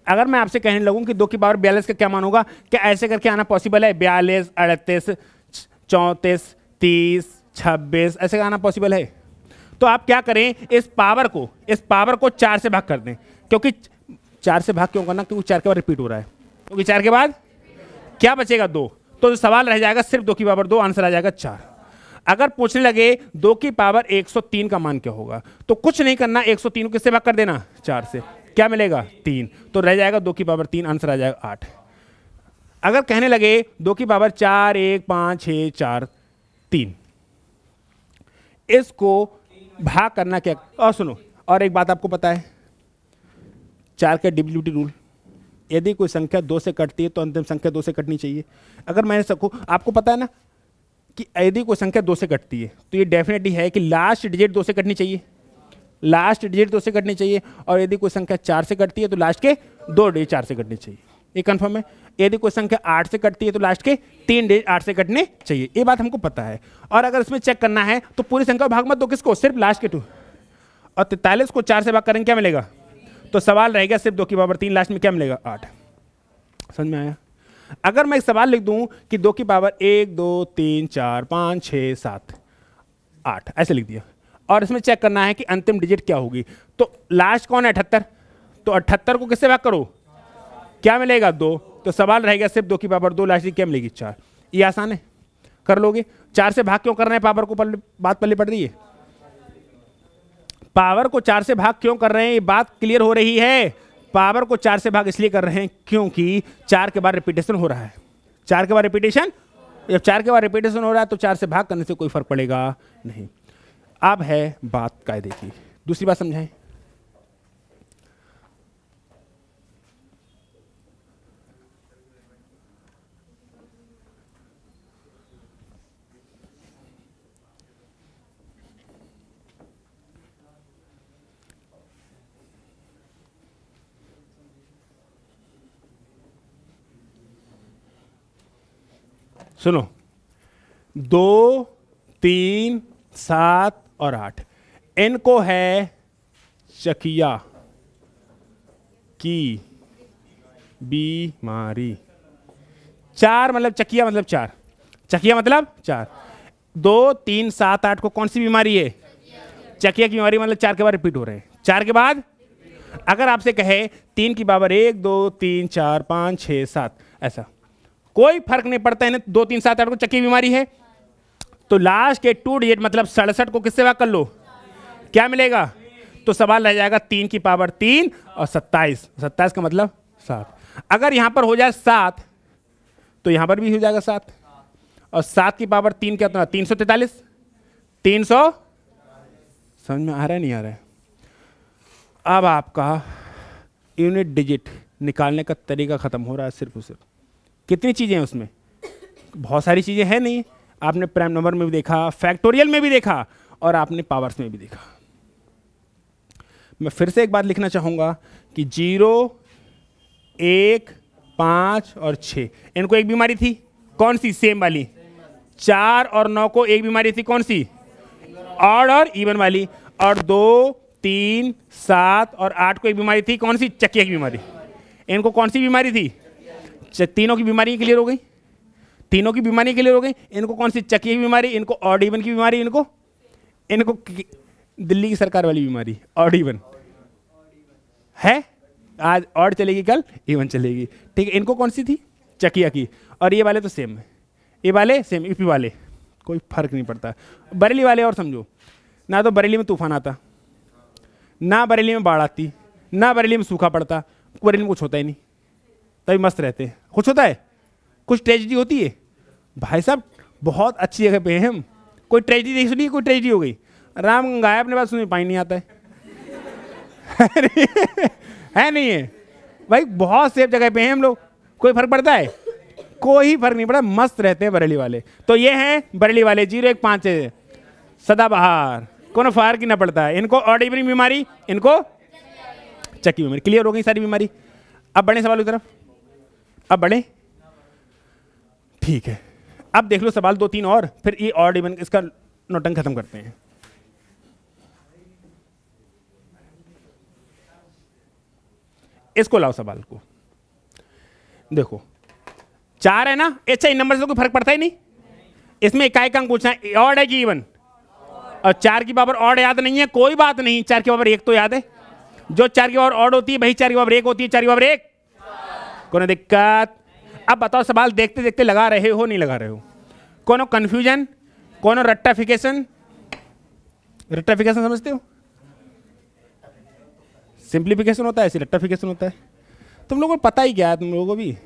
अगर मैं आपसे कहने लगूं कि 2 की पावर 42 का क्या मान होगा, क्या ऐसे करके आना पॉसिबल है? 42, 38, 34, 30, 26 ऐसे आना पॉसिबल है? तो आप क्या करें, इस पावर को 4 से भाग कर दें। क्योंकि 4 से भाग क्यों करना? क्योंकि 4 के बाद रिपीट हो रहा है, क्योंकि 4 के बाद क्या बचेगा? 2। तो सवाल रह जाएगा सिर्फ 2 की पावर 2, आंसर आ जाएगा 4। अगर पूछने लगे 2 की पावर 103 का मान क्या होगा, तो कुछ नहीं करना, 103 को किससे भाग कर देना? 4 से। क्या मिलेगा? 3। तो रह जाएगा 2 की पावर 3, आंसर आ जाएगा 8। अगर कहने लगे 2 की पावर 4, 1, 5, 6, 4, 3, इसको भाग करना क्या? और सुनो, और एक बात आपको पता है 4 का डिविजिबिलिटी रूल, यदि कोई संख्या 2 से कटती है तो अंतिम संख्या 2 से कटनी चाहिए। अगर मैंने सबको, आपको पता है ना कि यदि कोई संख्या 2 से कटती है तो ये डेफिनेटली है कि लास्ट डिजिट 2 से कटनी चाहिए, लास्ट डिजिट 2 से कटनी चाहिए। और यदि कोई संख्या 4 से कटती है तो लास्ट के 2 डिजिट 4 से कटने चाहिए, ये कंफर्म है। यदि कोई संख्या 8 से कटती है तो लास्ट के 3 डिजिट 8 से कटने चाहिए, ये बात हमको पता है। और अगर इसमें चेक करना है तो पूरी संख्या भाग मत दो, किसको? सिर्फ लास्ट के 2। और 43 को 4 से भाग करेंगे क्या मिलेगा? तो सवाल रहेगा सिर्फ 2 की पावर 3, लास्ट में क्या मिलेगा? 8। समझ में आया? अगर मैं एक सवाल लिख दूं कि 2 की पावर 1, 2, 3, 4, 5, 6, 7, 8 ऐसे लिख दिया, और इसमें चेक करना है कि अंतिम डिजिट क्या होगी, तो लास्ट कौन है? 78। तो 78 को किससे भाग करो? क्या मिलेगा? 2। तो सवाल रहेगा सिर्फ 2 की पावर 2, लास्ट क्या मिलेगी? 4। ये आसान है, कर लोगे। 4 से भाग क्यों कर रहे हैं? पावर को बात पल्ले पड़ रही है, पावर को 4 से भाग क्यों कर रहे हैं, ये बात क्लियर हो रही है। पावर को 4 से भाग इसलिए कर रहे हैं क्योंकि 4 के बाद रिपीटेशन हो रहा है। 4 के बाद रिपीटेशन, जब 4 के बाद रिपीटेशन हो रहा है तो 4 से भाग करने से कोई फर्क पड़ेगा नहीं। अब है बात कायदे की। दूसरी बात समझाएं, सुनो, 2, 3, 7 और 8, इनको है चकिया की बीमारी। 4 मतलब चकिया मतलब 4, चकिया मतलब 4। 2, 3, 7, 8 को कौन सी बीमारी है? चकिया की बीमारी, मतलब 4 के बाद रिपीट हो रहे हैं। 4 के बाद अगर आपसे कहे 3 की पावर 1, 2, 3, 4, 5, 6, 7, ऐसा कोई फर्क नहीं पड़ता है ना। 2, 3, 7, 8 को चकिया बीमारी है, तो लास्ट के 2 डिजिट मतलब 67 को किससे भाग कर लो, क्या मिलेगा? तो सवाल रह जाएगा 3 की पावर 3 और 27, 27 का मतलब 7। अगर यहां पर हो जाए 7 तो यहां पर भी हो जाएगा 7, और 7 की पावर 3 क्या होता है? 343, 300। समझ में आ रहा है नहीं आ रहा है? अब आपका यूनिट डिजिट निकालने का तरीका खत्म हो रहा है सिर्फ और सिर्फ। कितनी चीजें हैं उसमें? बहुत सारी चीजें हैं नहीं। आपने प्राइम नंबर में भी देखा, फैक्टोरियल में भी देखा, और आपने पावर्स में भी देखा। मैं फिर से एक बात लिखना चाहूंगा कि 0, 1, 5 और 6 इनको एक बीमारी थी, कौन सी? सेम वाली। 4 और 9 को एक बीमारी थी, कौन सी? ऑड और इवन वाली। और 2, 3, 7 और 8 को एक बीमारी थी, कौन सी? चकिया की बीमारी। इनको कौन सी बीमारी थी? तीनों की बीमारी क्लियर हो गई, तीनों की बीमारी क्लियर हो गई। इनको कौन सी? चकिया की बीमारी, इनको ऑड इवन की बीमारी, इनको दिल्ली की सरकार वाली बीमारी ऑड इवन है। आज ऑड चलेगी, कल इवन चलेगी, ठीक है। इनको कौन सी थी? चकिया की। और ये वाले तो सेम है, ये वाले सेम, यूपी वाले कोई फर्क नहीं पड़ता। बरेली वाले और समझो ना, तो बरेली में तूफान आता, ना बरेली में बाढ़ आती, ना बरेली में सूखा पड़ता, बरेली में कुछ होता ही नहीं, तभी मस्त रहते हैं। कुछ होता है? कुछ ट्रेजिडी होती है? भाई साहब बहुत अच्छी जगह पे हैं हम। कोई ट्रेजिडी देख सुनिए, कोई ट्रेजिडी हो गई, राम गंगा अपने पास, सुनिए पानी नहीं आता है है नहीं है भाई, बहुत सेफ जगह पे हैं हम लोग। कोई फर्क पड़ता है? कोई फर्क नहीं पड़ा, मस्त रहते हैं बरेली वाले। तो ये हैं बरेली वाले 015 है, सदाबहार, कोनो फर्क ही ना पड़ता है। इनको ऑड इवन बीमारी, इनको चकी बीमारी। क्लियर हो गई सारी बीमारी? अब बड़े सवाल की तरफ, अब बड़े, ठीक है। अब देख लो सवाल 2, 3 और, फिर ये ऑड इवन इसका नोटंग खत्म करते हैं। इसको लाओ सवाल को, देखो 4 है ना, अच्छा इन नंबर से तो कोई फर्क पड़ता ही नहीं। इसमें इकाई का अंक पूछना है, ऑड है कि इवन? और 4 की पावर ऑड याद नहीं है, कोई बात नहीं, 4 की पावर 1 तो याद है। जो 4 की पावर ऑड होती है वही 4 की पावर 1 होती है। 4 की पावर 1, कोनो दिक्कत? अब बताओ सवाल देखते देखते लगा रहे हो नहीं लगा रहे हो? कोनो कंफ्यूजन, कोनो रट्टाफिकेशन? रट्टाफिकेशन समझते हो? सिंप्लीफिकेशन होता है, ऐसे रट्टाफिकेशन होता है। तुम लोगों को पता ही क्या है, तुम लोगों को भी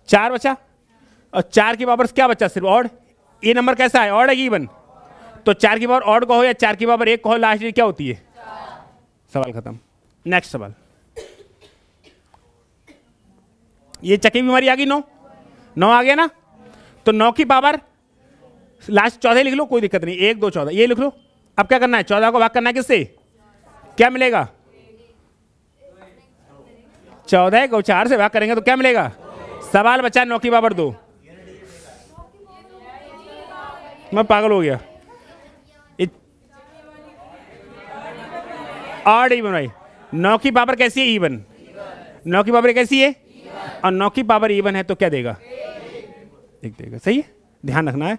4 बचा, और 4 की पावर क्या बचा? सिर्फ ऑड। ये नंबर कैसा है? ऑड है कि इवन? तो 4 की पावर ऑड कहो या 4 की पावर 1 कहो, लास्ट क्या होती है? सवाल खत्म। नेक्स्ट सवाल, ये चकी बीमारी आ गई, 9 आ गया ना, तो 9 की पावर लास्ट 14 लिख लो, कोई दिक्कत नहीं, 1, 2, 14 ये लिख लो। अब क्या करना है? 14 को भाग करना है किससे? क्या मिलेगा? 14 को 4 से भाग करेंगे तो क्या मिलेगा? सवाल बचा 9 की पावर 2। मैं पागल हो गया। ऑड इवन भाई, 9 की पावर कैसी है? इवन। 9 की पावर कैसी है? और 9 की पावर इवन है तो क्या देगा? 1 देगा। सही है, ध्यान रखना है।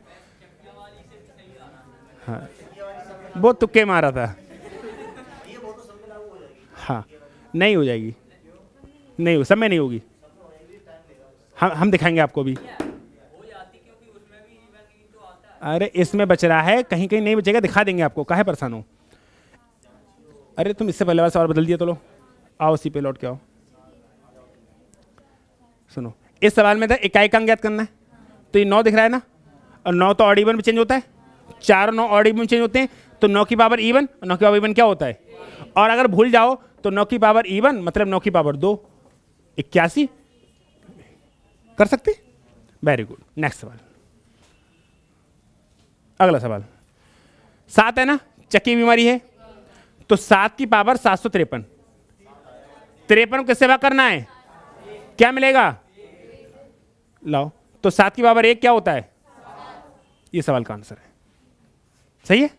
हाँ, वो तुक्के मारा था। हाँ, नहीं हो जाएगी, नहीं हो, सब में नहीं होगी। हम दिखाएंगे आपको भी। अरे इसमें बच रहा है, कहीं कहीं नहीं बचेगा, दिखा देंगे आपको, काहे परेशान हो? अरे तुम इससे पहले वाला सवाल बदल दिया तो लो, आओ उसी पे लौट के आओ। सुनो, इस सवाल में था इकाई का अंक ज्ञात करना है, तो ये 9 दिख रहा है ना, और 9 तो ऑड इवन में चेंज होता है, 4 और 9 ऑड इवन में चेंज होते हैं, तो 9 की पावर इवन, और 9 की पावर इवन क्या होता है? और अगर भूल जाओ तो 9 की पावर इवन मतलब 9 की पावर 2, 81 कर सकते? Very good. नेक्स्ट सवाल, अगला सवाल 7 है ना, चक्की बीमारी है, तो 7 की पावर 753, 53 को किससे भाग करना है? क्या मिलेगा? लाओ तो 7 की पावर 1 क्या होता है? ये सवाल का आंसर है। सही है।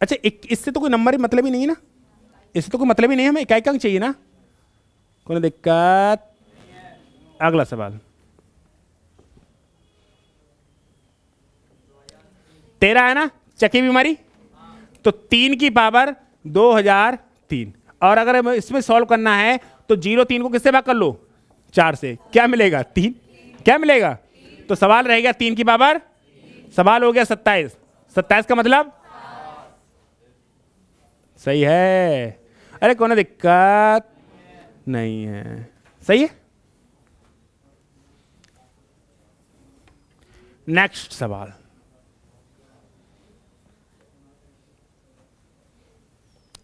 अच्छा, इससे तो कोई नंबर ही मतलब ही नहीं है ना, इससे तो कोई मतलब ही नहीं है, हमें इकाई अंक चाहिए ना। कोई दिक्कत? अगला सवाल 13 है ना, चकी बीमारी। तो 3 की पावर 2003, और अगर इसमें सॉल्व करना है तो 0 3 को किससे भाग कर लो? 4 से। क्या मिलेगा? 3। क्या मिलेगा? तो सवाल रहेगा 3 की पावर, सवाल हो गया 27। 27 का मतलब सही है। अरे कोई दिक्कत नहीं है, सही है। नेक्स्ट सवाल,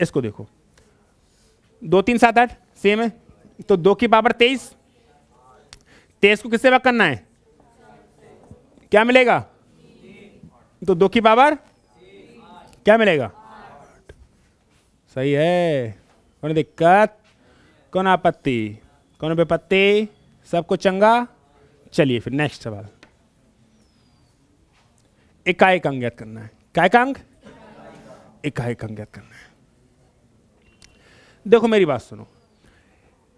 इसको देखो, 2 3 7 8 सेम है। तो 2 की पावर 23, 23 को किससे भाग करना है? क्या मिलेगा? तो 2 की पावर क्या मिलेगा? सही है। कौन दिक्कत, कौन आपत्ति, कौन विपत्ति, सबको चंगा। चलिए फिर नेक्स्ट सवाल, इकाई अंक ज्ञात करना है। काय का अंक? इकाई अंक ज्ञात करना है। देखो मेरी बात सुनो,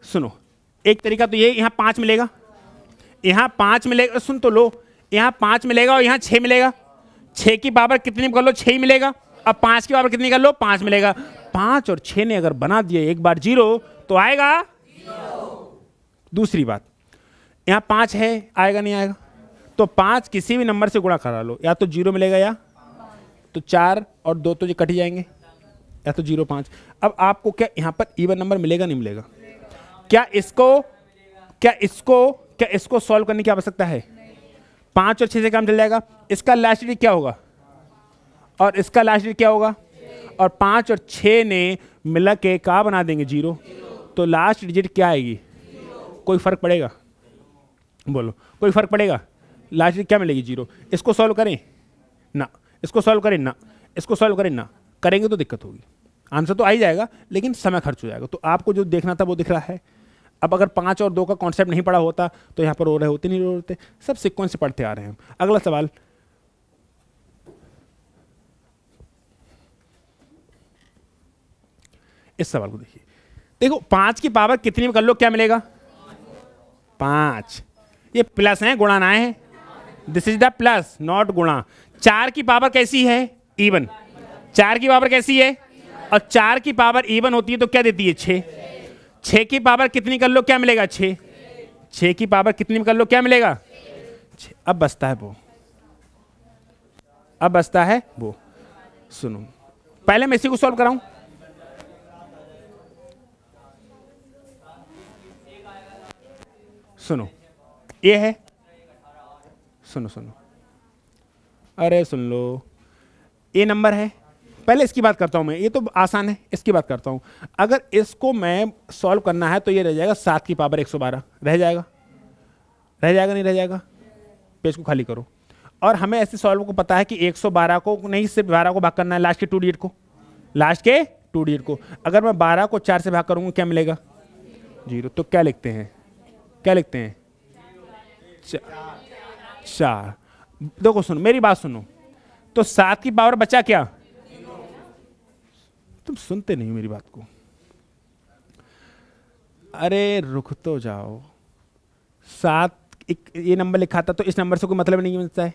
सुनो, एक तरीका तो ये, यहां 5 मिलेगा, यहां 5 मिलेगा, सुन तो लो, यहां 5 मिलेगा और यहां 6 मिलेगा। 6 की पावर कितनी कर लो? 6 ही मिलेगा। अब 5 की पावर कितनी कर लो? 5 मिलेगा। 5 और 6 ने अगर बना दिया एक बार 0 तो आएगा 0। दूसरी बात, यहां 5 है, आएगा नहीं आएगा? तो 5 किसी भी नंबर से गुणा करा लो, या तो 0 मिलेगा, या तो 4 और 2 तो ये कट जाएंगे, या तो 0 5। अब आपको क्या यहां पर इवन नंबर मिलेगा नहीं मिलेगा? क्या इसको सॉल्व करने की आवश्यकता है? 5 और 6 से काम चल जाएगा। इसका लास्ट डिजिट क्या होगा और इसका लास्ट डिजिट क्या होगा? और 5 और 6 ने मिला के क्या बना देंगे? 0। तो लास्ट डिजिट क्या आएगी? कोई फर्क पड़ेगा? बोलो, कोई फर्क पड़ेगा? लास्ट डिजिट क्या मिलेगी? 0। इसको सॉल्व करें ना, इसको सॉल्व करें ना, इसको सॉल्व करें ना, करेंगे तो दिक्कत होगी। आंसर तो आ ही जाएगा लेकिन समय खर्च हो जाएगा। तो आपको जो देखना था वो दिख रहा है। अब अगर 5 और 2 का कॉन्सेप्ट नहीं पढ़ा होता तो यहाँ पर रो रहे होते, नहीं रो होते, सब सीक्वेंस से पढ़ते आ रहे हैं हम। अगला सवाल, इस सवाल को देखिए। देखो 5 की पावर कितनी में कर लो, क्या मिलेगा? 5। ये प्लस है, गुणा ना है, this is the plus not गुणा। 4 की पावर कैसी है? इवन। 4 की पावर कैसी है? और 4 की पावर इवन होती है तो क्या देती है? 6। 6 की पावर कितनी कर लो, क्या मिलेगा? 6। 6 की पावर कितनी में कर लो, क्या मिलेगा? 6। अब बचता है वो, अब बचता है वो। सुनो, पहले मैं इसी को सॉल्व कराऊं। सुनो, ये है, सुनो सुनो, अरे सुन लो, ये नंबर है। पहले इसकी बात करता हूं मैं, ये तो आसान है, इसकी बात करता हूं। अगर इसको मैं सॉल्व करना है तो ये रह जाएगा 7 की पावर 112। रह जाएगा? रह जाएगा नहीं रह जाएगा? पेज को खाली करो। और हमें ऐसे सॉल्व को पता है कि 112 को नहीं, सिर्फ 12 को भाग करना है, लास्ट के 2 डिजिट को, लास्ट के 2 डिजिट को। अगर मैं 12 को 4 से भाग करूंगा क्या मिलेगा? 0। तो क्या लिखते हैं? क्या लिखते हैं? 4। देखो सुनो, मेरी बात सुनो, तो 7 की पावर बचा क्या? तुम सुनते नहीं मेरी बात को। अरे रुक तो जाओ। 7 ये नंबर लिखा था तो इस नंबर से कोई मतलब नहीं मिलता है,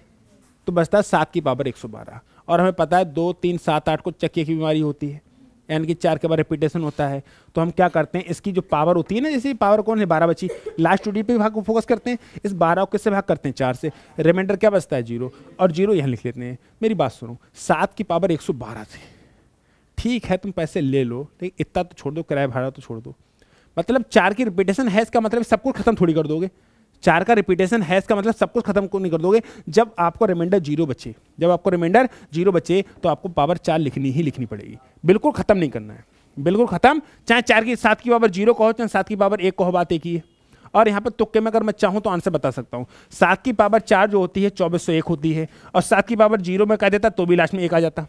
तो बचता है 7 की पावर 112। और हमें पता है 2 3 7 8 को चक्के की बीमारी होती है, यानी कि 4 के बार रिपीटेशन होता है। तो हम क्या करते हैं, इसकी जो पावर होती है ना, जैसे पावर कौन है? 12 बची, लास्ट 2 डिजिट पे भाग को फोकस करते हैं। इस 12 को किससे भाग करते हैं? 4 से। रिमाइंडर क्या बचता है? 0। और 0 यहाँ लिख लेते हैं। मेरी बात सुनो, 7 की पावर 112 से, ठीक है तुम पैसे ले लो, लेकिन इतना तो छोड़ दो, किराया भाड़ा तो छोड़ दो। मतलब 4 की रिपीटेशन है इसका मतलब सब कुछ खत्म थोड़ी कर दोगे। 4 का रिपीटेशन है इसका मतलब सब कुछ खत्म को नहीं कर दोगे। जब आपको रिमाइंडर 0 बचे, जब आपको रिमाइंडर 0 बचे तो आपको पावर 4 लिखनी ही लिखनी पड़ेगी। बिल्कुल खत्म नहीं करना है, बिल्कुल खत्म। चाहे 7 की पावर 0 कहो, चाहे 7 की पावर 1 कहो, बात एक ही है। और यहाँ पर तुक्के में अगर मैं चाहूँ तो आंसर बता सकता हूँ। 7 की पावर 4 जो होती है 2401 होती है, और 7 की पावर 0 में कह देता तो भी लास्ट में 1 आ जाता।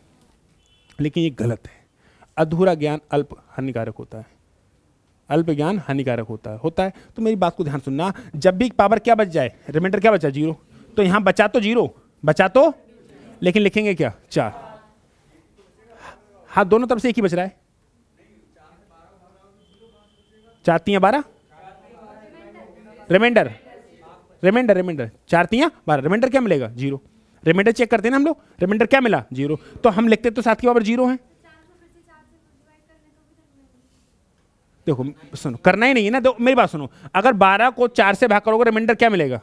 लेकिन ये गलत है। अधूरा ज्ञान अल्प हानिकारक होता है। अल्प ज्ञान हानिकारक होता है। तो मेरी बात को ध्यान सुनना, जब भी पावर क्या बच जाए, रिमाइंडर क्या बचा, 0, तो यहाँ बचा तो 0, बचा तो, लेकिन लिखेंगे क्या, 4। हाँ, दोनों तरफ से एक ही बच रहा है। 4 3 12, रिमाइंडर 4 3 12, रिमाइंडर क्या मिलेगा, 0। रिमाइंडर चेक करते हैं ना हम लोग, रिमाइंडर क्या मिला, 0। तो हम लिखते तो 7 की पावर 0 है। देखो सुनो, करना ही नहीं है ना, मेरी बात सुनो, अगर 12 को 4 से भाग करोगे रिमाइंडर क्या मिलेगा,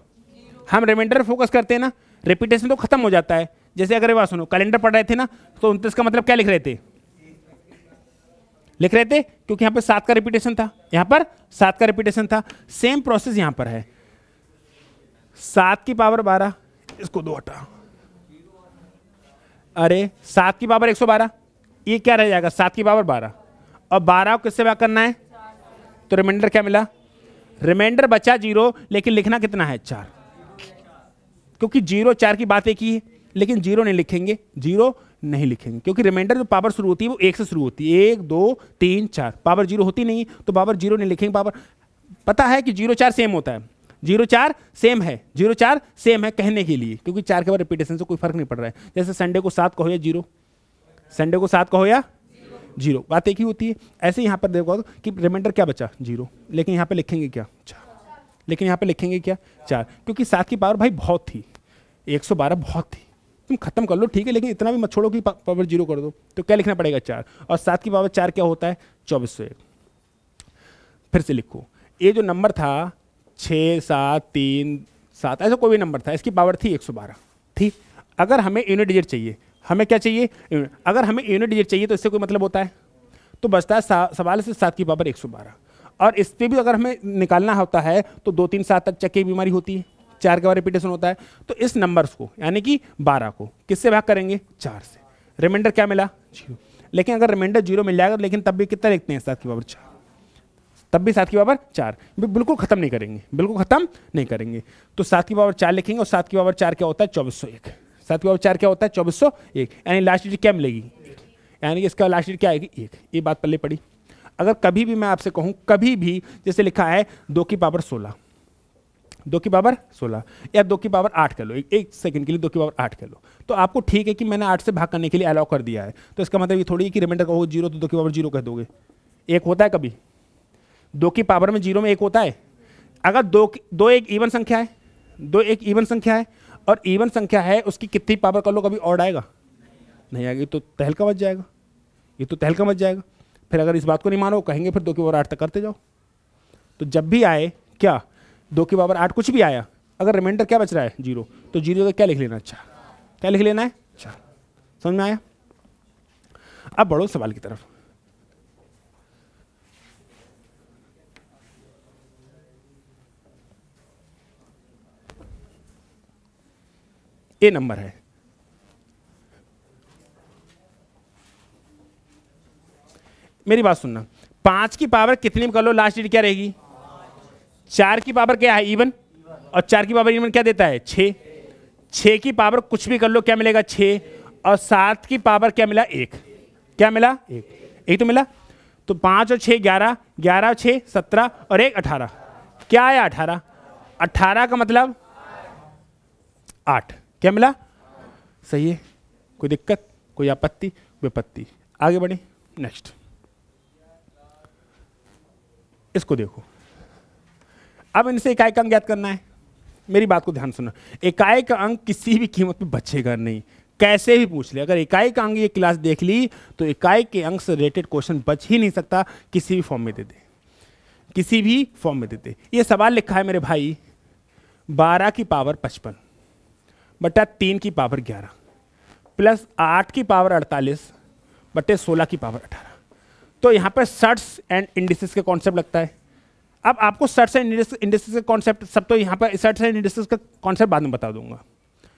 हम रिमाइंडर फोकस करते हैं ना, रिपीटेशन तो खत्म हो जाता है। जैसे अगर ये बात सुनो, कैलेंडर पढ़ रहे थे ना, तो 29 का मतलब क्या लिख रहे थे, क्योंकि यहाँ पर 7 का रिपीटेशन था, यहाँ पर 7 का रिपीटेशन था। सेम प्रोसेस यहाँ पर है, 7 की पावर 12, इसको 2 हटा, अरे 7 की पावर 112, ये क्या रह जाएगा, 7 की पावर 12, और 12 को किससे भाग करना है, तो रिमाइंडर क्या मिला, रिमाइंडर बचा 0, लेकिन लिखना कितना है, 4, क्योंकि 0 4 की बात एक ही है, लेकिन 0 नहीं लिखेंगे, 0 नहीं लिखेंगे, क्योंकि रिमाइंडर जो पावर शुरू होती है वो 1 से शुरू होती है, 1 2 3 4, पावर 0 होती नहीं, तो पावर 0 नहीं लिखेंगे। पावर पता है कि 0 4 सेम होता है, 0 4 सेम है, 0 4 सेम है कहने के लिए, क्योंकि 4 के बाद रिपीटेशन से कोई फर्क नहीं पड़ रहा है। जैसे संडे को 7 कहो या 0, संडे को 7 कहो या 0, बात एक ही होती है। ऐसे यहाँ पर देखो कि रिमाइंडर क्या बचा, 0, लेकिन यहाँ पे लिखेंगे क्या, 4, लेकिन यहाँ पे लिखेंगे क्या, 4, क्योंकि 7 की पावर भाई बहुत थी, 112 बहुत थी, तुम खत्म कर लो ठीक है, लेकिन इतना भी मत छोड़ो कि पावर 0 कर दो। तो क्या लिखना पड़ेगा, 4, और 7 की पावर 4 क्या होता है, 2401। फिर से लिखो, ये जो नंबर था 6 7 3 7, ऐसा कोई भी नंबर था, इसकी पावर थी 112 थी। अगर हमें यूनिट डिजिट चाहिए, हमें क्या चाहिए, अगर हमें यूनिट डिजिट चाहिए तो इससे कोई मतलब होता है, तो बचता है सवाल से 7 की पावर 112। और इस पर भी अगर हमें निकालना होता है तो 2 3 7 तक चक्के की बीमारी होती है, 4 के बाद रिपीटेशन होता है। तो इस नंबर्स को यानी कि 12 को किससे भाग करेंगे, 4 से। रिमाइंडर क्या मिला, 0। लेकिन अगर रिमाइंडर 0 मिल जाएगा, लेकिन तब भी कितना लिखते हैं, 7 की पावर 4, तब भी 7 की पावर 4, बिल्कुल खत्म नहीं करेंगे, बिल्कुल खत्म नहीं करेंगे। तो 7 की पावर 4 लिखेंगे, और 7 की पावर 4 क्या होता है, 2401। 7 की पावर 4 क्या होता है, 2401, यानी लास्ट डिजिट क्या मिलेगी, यानी कि इसका लास्ट डिजिट क्या आएगी, 1। ये बात पल्ले पड़ी। अगर कभी भी मैं आपसे कहूँ, कभी भी जैसे लिखा है 2 की पावर 16, 2 की पावर 16, या 2 की पावर 8 कर लो, एक सेकंड के लिए 2 की पावर 8 कर लो, तो आपको ठीक है कि मैंने 8 से भाग करने के लिए अलाउ कर दिया है। तो इसका मतलब ये थोड़ी है कि रिमाइंडर कहो 0 तो 2 की पावर 0 कह दोगे। 1 होता है कभी 2 की पावर में 0 में 1 होता है। अगर 2 एक इवन संख्या है, 2 एक इवन संख्या है, और इवन संख्या है उसकी कितनी पावर कर लो, कभी ऑड आएगा नहीं आएगी, तो तहलका बच जाएगा, ये तो तहलका बच जाएगा। फिर अगर इस बात को नहीं मानो, कहेंगे फिर 2 की पावर 8 तक करते जाओ। तो जब भी आए क्या, 2 की पावर 8 कुछ भी आया, अगर रिमाइंडर क्या बच रहा है, 0, तो 0 का क्या लिख लेना, 4, क्या लिख लेना है, 4। समझ में आया। अब बढ़ो सवाल की तरफ। ये नंबर है, मेरी बात सुनना, 5 की पावर कितनी कर लो, लास्ट डिजिट क्या रहेगी, 4 की पावर क्या है, इवन, और 4 की पावर इवन क्या देता है, 6। 6 की पावर कुछ भी कर लो क्या मिलेगा, 6, और 7 की पावर क्या मिला, 1। क्या मिला, 1, यही तो मिला। तो 5 और 6 11, 11 और 6 17, और 1 18, क्या आया, 18। 18 का मतलब 8, क्या मिला, सही है। कोई दिक्कत, कोई आपत्ति, विपत्ति, आगे बढ़े नेक्स्ट। इसको देखो, अब इनसे इकाई का अंक ज्ञात करना है। मेरी बात को ध्यान सुनना, इकाई का अंक किसी भी कीमत पे बचेगा नहीं, कैसे भी पूछ ले। अगर इकाई का अंक ये क्लास देख ली तो इकाई के अंक से रिलेटेड क्वेश्चन बच ही नहीं सकता, किसी भी फॉर्म में दे दे, किसी भी फॉर्म में दे दे। ये सवाल लिखा है मेरे भाई, 12 की पावर 55 बटा 3 की पावर 11 प्लस 8 की पावर 48 बटे 16 की पावर 18। तो यहाँ पर सर्ट्स एंड इंडिसेस का कॉन्सेप्ट लगता है। अब आपको सर्ट्स एंड इंडिसेस का कॉन्सेप्ट सब, तो यहाँ पर सर्ट्स एंड इंडिसेस का कॉन्सेप्ट बाद में बता दूंगा,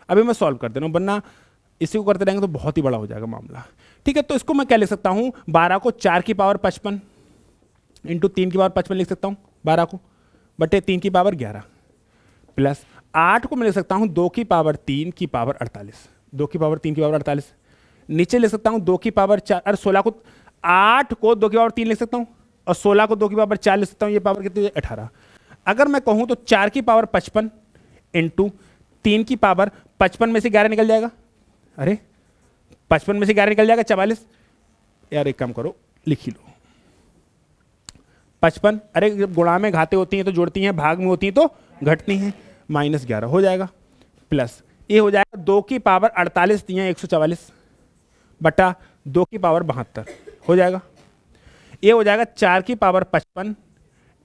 अभी मैं सॉल्व कर दे रहा हूँ, वरना इसी को करते रहेंगे तो बहुत ही बड़ा हो जाएगा मामला। ठीक है, तो इसको मैं क्या लिख सकता हूँ, 12 को 4 की पावर 55 इंटू 3 की पावर 55 लिख सकता हूँ, 12 को बटे 3 की पावर 11 प्लस 8 को मैं लिख सकता हूँ 2 की पावर 3 की पावर 48, 2 की पावर 3 की पावर 48। नीचे लिख सकता हूँ 2 की पावर 4, अरे 16 को 8 को 2 की पावर 3 लिख सकता हूँ, और 16 को 2 की पावर 4 ले सकता हूँ, ये पावर कितनी है 18। अगर मैं कहूँ तो 4 की पावर 55 इंटू 3 की पावर 55 में से 11 निकल जाएगा। अरे 55 में से 11 निकल जाएगा 44। यार एक काम करो लिख ही लो 55, अरे जब गुणा में घाते होती हैं तो जोड़ती हैं, भाग में होती हैं तो घटती हैं, -11 हो जाएगा, प्लस ये हो जाएगा 2 की पावर 48 दिए 144 बटा 2 की पावर 72 हो जाएगा। ये हो जाएगा 4 की पावर 55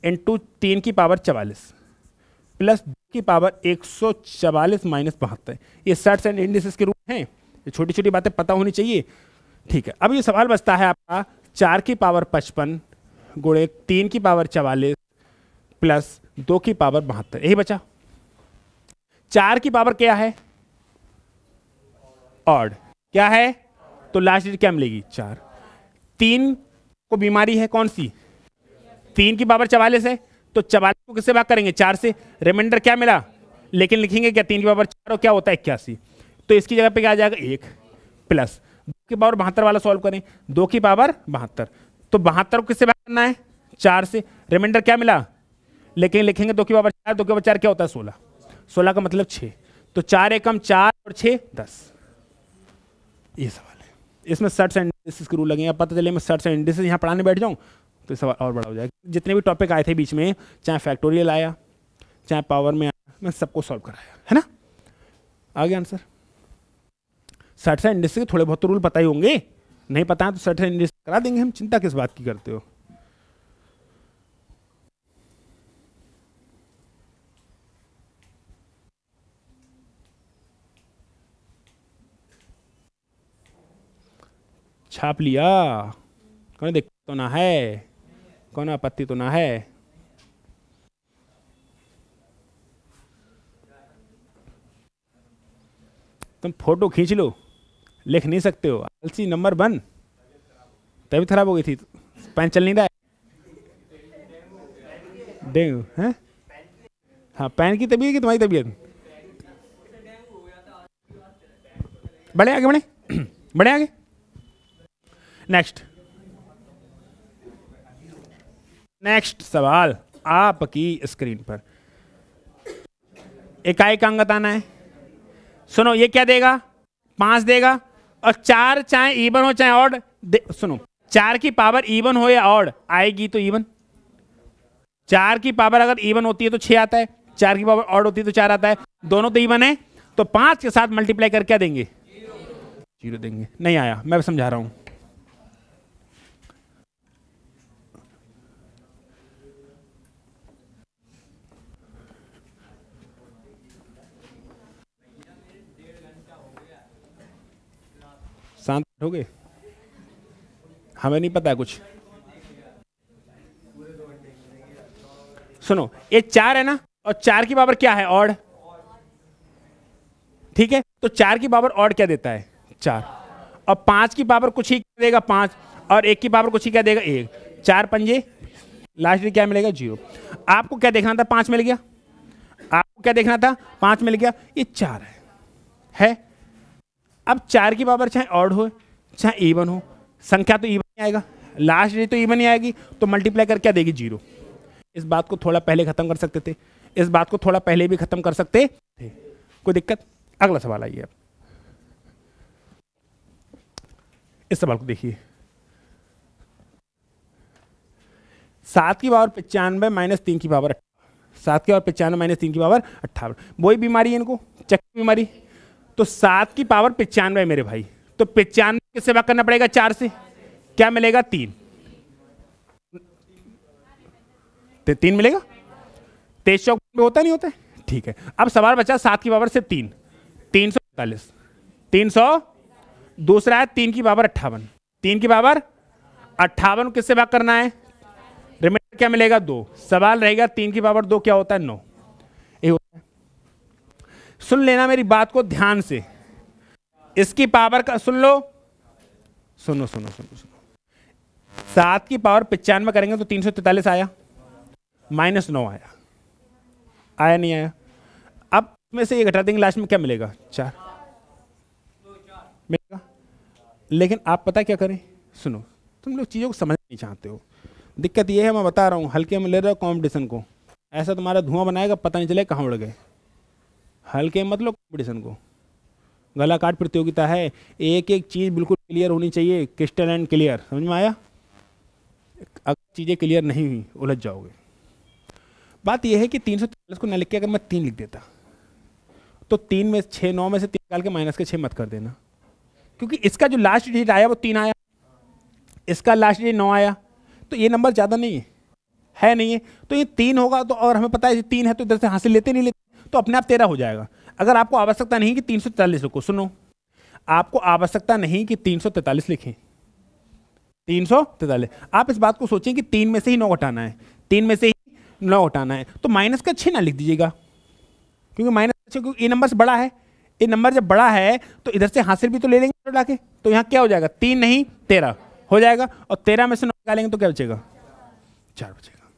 इंटू 3 की पावर 44 प्लस 2 की पावर 144 माइनस 72। ये सर्ट्स एंड इंडिसेस के रूप हैं, ये छोटी छोटी बातें पता होनी चाहिए। ठीक है, अब ये सवाल बचता है आपका 4 की पावर 55 गुणे 3 की पावर 44 प्लस 2 की पावर 72, यही बचा। 4 की पावर क्या है ऑड, क्या है तो लास्ट डिजिट क्या मिलेगी 4। 3 को बीमारी है कौन सी, 3 की पावर 44 है तो 44 को किससे भाग करेंगे 4 से, रिमाइंडर क्या मिला, लेकिन लिखेंगे क्या 3 की पावर 4 और क्या होता है 81, तो इसकी जगह पे क्या आ जाएगा 1 प्लस 2 की पावर 72 वाला सॉल्व करें, 2 की पावर 72 तो 72 को किससे भाग करना है 4 से, रिमाइंडर क्या मिला, लेकिन लिखेंगे 2 की पावर 4, 2 की पावर 4 क्या होता है 16, 16 का मतलब 6, तो 4 एकम 4 और 6 10। ये सवाल है, इसमें सर्ट्स एंड इंडिसेस के रूल लगे हैं। अब पता चले मैं सर्ट्स एंड इंडिसेस यहाँ पढ़ाने बैठ जाऊँ तो सवाल और बड़ा हो जाएगा। जितने भी टॉपिक आए थे बीच में, चाहे फैक्टोरियल आया चाहे पावर में आया, मैं सबको सॉल्व कराया है ना। आ गया आंसर। सर्ट्स एंड इंडिसेस के थोड़े बहुत तो रूल पता ही होंगे, नहीं पता है तो सर्ट्स एंड इंडिसेस करा देंगे हम, चिंता किस बात की करते हो। छाप लिया, कौन दिक्कत तो ना है, कौन आपत्ति तो ना है। तुम फोटो खींच लो, लिख नहीं सकते हो, आलसी नंबर 1, तभी खराब हो गई थी, पेन चल नहीं रहा है, डेंगू है, हाँ पेन की तबीयत की तुम्हारी तबीयत, बढ़े आगे बढ़े बढ़े आगे। नेक्स्ट सवाल आपकी स्क्रीन पर, इकाई का अंक बताना है। सुनो ये क्या देगा 5 देगा, और 4 चाहे इवन हो चाहे ऑड, सुनो 4 की पावर इवन हो या ऑड आएगी तो इवन, 4 की पावर अगर इवन होती है तो 6 आता है, 4 की पावर ऑड होती है तो 4 आता है, दोनों तो इवन है, तो 5 के साथ मल्टीप्लाई करके क्या देंगे 0 देंगे। नहीं आया, मैं समझा रहा हूं। शांत हो गए, हमें नहीं पता कुछ। सुनो ये 4 है ना, और 4 की पावर क्या है ऑड, ठीक है, तो 4 की पावर ऑड क्या देता है 4, और 5 की पावर कुछ ही क्या देगा 5, और 1 की पावर कुछ ही क्या देगा 1, 4 पंजे लास्ट में क्या मिलेगा 0। आपको क्या देखना था 5 मिल गया, आपको क्या देखना था 5 मिल गया, ये 4 है। अब 4 की पावर चाहे ऑड हो चाहे इवन हो, संख्या तो इवन ही आएगा, लास्ट डिजिट तो इवन ही आएगी, तो मल्टीप्लाई कर क्या देगी 0। इस बात को थोड़ा पहले खत्म कर सकते थे, इस बात को थोड़ा पहले भी खत्म कर सकते थे, कोई दिक्कत। अगला सवाल आइए, इस सवाल को देखिए, 7 की पावर 95 माइनस 3 की पावर 7 की पावर 95 माइनस 3 की पावर 58, वही बीमारी है इनको, चक्की बीमारी। तो 7 की पावर 95 मेरे भाई, तो 95 किससे भाग करना पड़ेगा 4 से, क्या मिलेगा 3, 3 मिलेगा, 23 चौक में होता नहीं होता है, ठीक है। अब सवाल बचा 7 की पावर से 3, 345, 300, दूसरा है 3 की पावर 58, 3 की पावर 58 किससे भाग करना है, रिमाइंडर क्या मिलेगा 2, सवाल रहेगा 3 की पावर 2 क्या होता है 9, ये होता है। सुन लेना मेरी बात को ध्यान से, इसकी पावर का सुन लो, सुनो सुनो सुनो सुनो, 7 की पावर 95 करेंगे तो 343 आया, -9 आया, आया नहीं आया। अब में से ये घटा देंगे, लास्ट में क्या मिलेगा 4 मिलेगा। लेकिन आप पता क्या करें, सुनो तुम लोग चीजों को समझ नहीं चाहते हो, दिक्कत ये है, मैं बता रहा हूँ, हल्के में ले रहे हो कॉम्पिटिशन को, ऐसा तुम्हारा धुआं बनाएगा पता नहीं चले कहाँ उड़ गए। हल्के मत लो कॉम्पिटिशन को। गला काट प्रतियोगिता है, एक एक चीज़ बिल्कुल क्लियर होनी चाहिए, क्रिस्टल एंड क्लियर। समझ में आया? अगर चीज़ें क्लियर नहीं हुई उलझ जाओगे। बात यह है कि 343 को न लिख के अगर मैं 3 लिख देता तो 3 में 6, 9 में से 3 निकाल के माइनस के 6 मत कर देना, क्योंकि इसका जो लास्ट डिजिट आया वो 3 आया, इसका लास्ट डिजिट 9 आया, तो ये नंबर ज़्यादा नहीं है नहीं है, तो ये 3 होगा। तो और हमें पता है 3 है तो इधर से हासिल लेते नहीं लेते, तो अपने आप 13 हो जाएगा। अगर आपको आवश्यकता नहीं कि 343 लिखो, सुनो, आपको आवश्यकता नहीं कि 343 लिखें, 343, आप इस बात को सोचें कि 3 में से ही 9 घटाना है, 3 में से ही 9 घटाना है, तो माइनस का 6 ना लिख दीजिएगा, क्योंकि माइनस का 6, क्योंकि ये नंबर से बड़ा है, ये नंबर जब बड़ा है तो इधर से हासिल भी तो ले लेंगे लाके, तो यहाँ क्या हो जाएगा, 3 नहीं 13 हो जाएगा, और 13 में से 9 निकालेंगे तो क्या बचेगा, 4 बचेगा।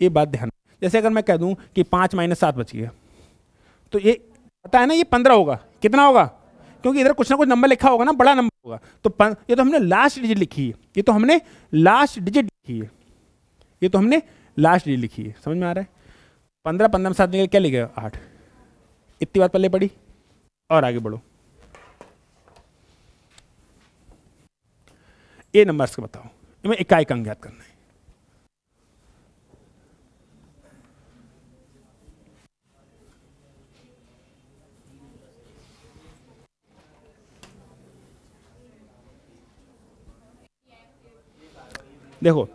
ये बात ध्यान, जैसे अगर मैं कह दूं कि 5 - 7 बच गया, तो ये पता है ना ये 15 होगा, कितना होगा, क्योंकि इधर कुछ ना कुछ नंबर लिखा होगा ना, बड़ा नंबर होगा, तो ये तो हमने लास्ट डिजिट लिखी है, ये तो हमने लास्ट डिजिट लिखी है, ये तो हमने लास्ट डिजिट लिखी है। समझ में आ रहा है? 15 में 7 निकल क्या लिखेगा, 8। इतनी बात पल्ले पड़ी, और आगे बढ़ो। ये नंबर्स का बताओ, इनमें इकाई का अंक याद करना है। देखो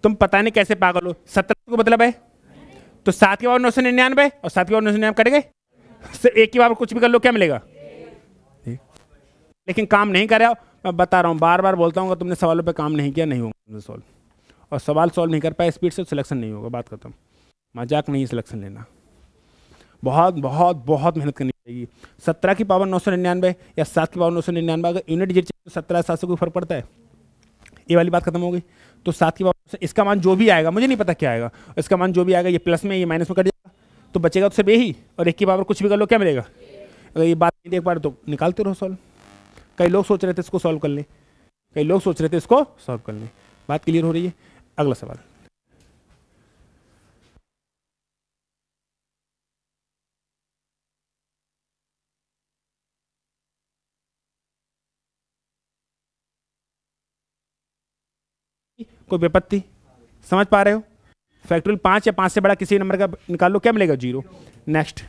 तुम पता नहीं कैसे पागल हो, 17 को मतलब है, तो 7 के बाद 999 और 7 के बाद 999 कट गए, सिर्फ एक के बाद कुछ भी कर लो क्या मिलेगा, लेकिन काम नहीं कर रहे हो। मैं बता रहा हूँ, बार बार बोलता हूँ, तुमने सवालों पे काम नहीं किया नहीं होगा सॉल्व, और सवाल सॉल्व नहीं कर पाए स्पीड से सिलेक्शन नहीं होगा, बात खत्म। मजाक नहीं सिलेक्शन लेना, बहुत बहुत बहुत मेहनत करनी पड़ेगी। 17 की पावर 999 या 7 की पावर 999, अगर यूनिट डिजिट चाहिए तो 17 7 से कोई फर्क पड़ता है, ये वाली बात खत्म हो गई। तो 7 की पावर, इसका मान जो भी आएगा, मुझे नहीं पता क्या आएगा, इसका मान जो भी आएगा, ये प्लस में ये माइनस में कट जाएगा, तो बचेगा तो सिर्फ यही, और 1 की पावर कुछ भी कर लो क्या मिलेगा। अगर ये बात नहीं देख पा रहे तो निकालते रहो सॉल्व। कई लोग सोच रहे थे इसको सॉल्व कर लें, कई लोग सोच रहे थे इसको सॉल्व कर लें। बात क्लियर हो रही है? अगला सवाल, कोई विपत्ति समझ पा रहे हो? फैक्टोरियल 5 या 5 से बड़ा किसी नंबर का निकाल लो क्या मिलेगा, 0। नेक्स्ट,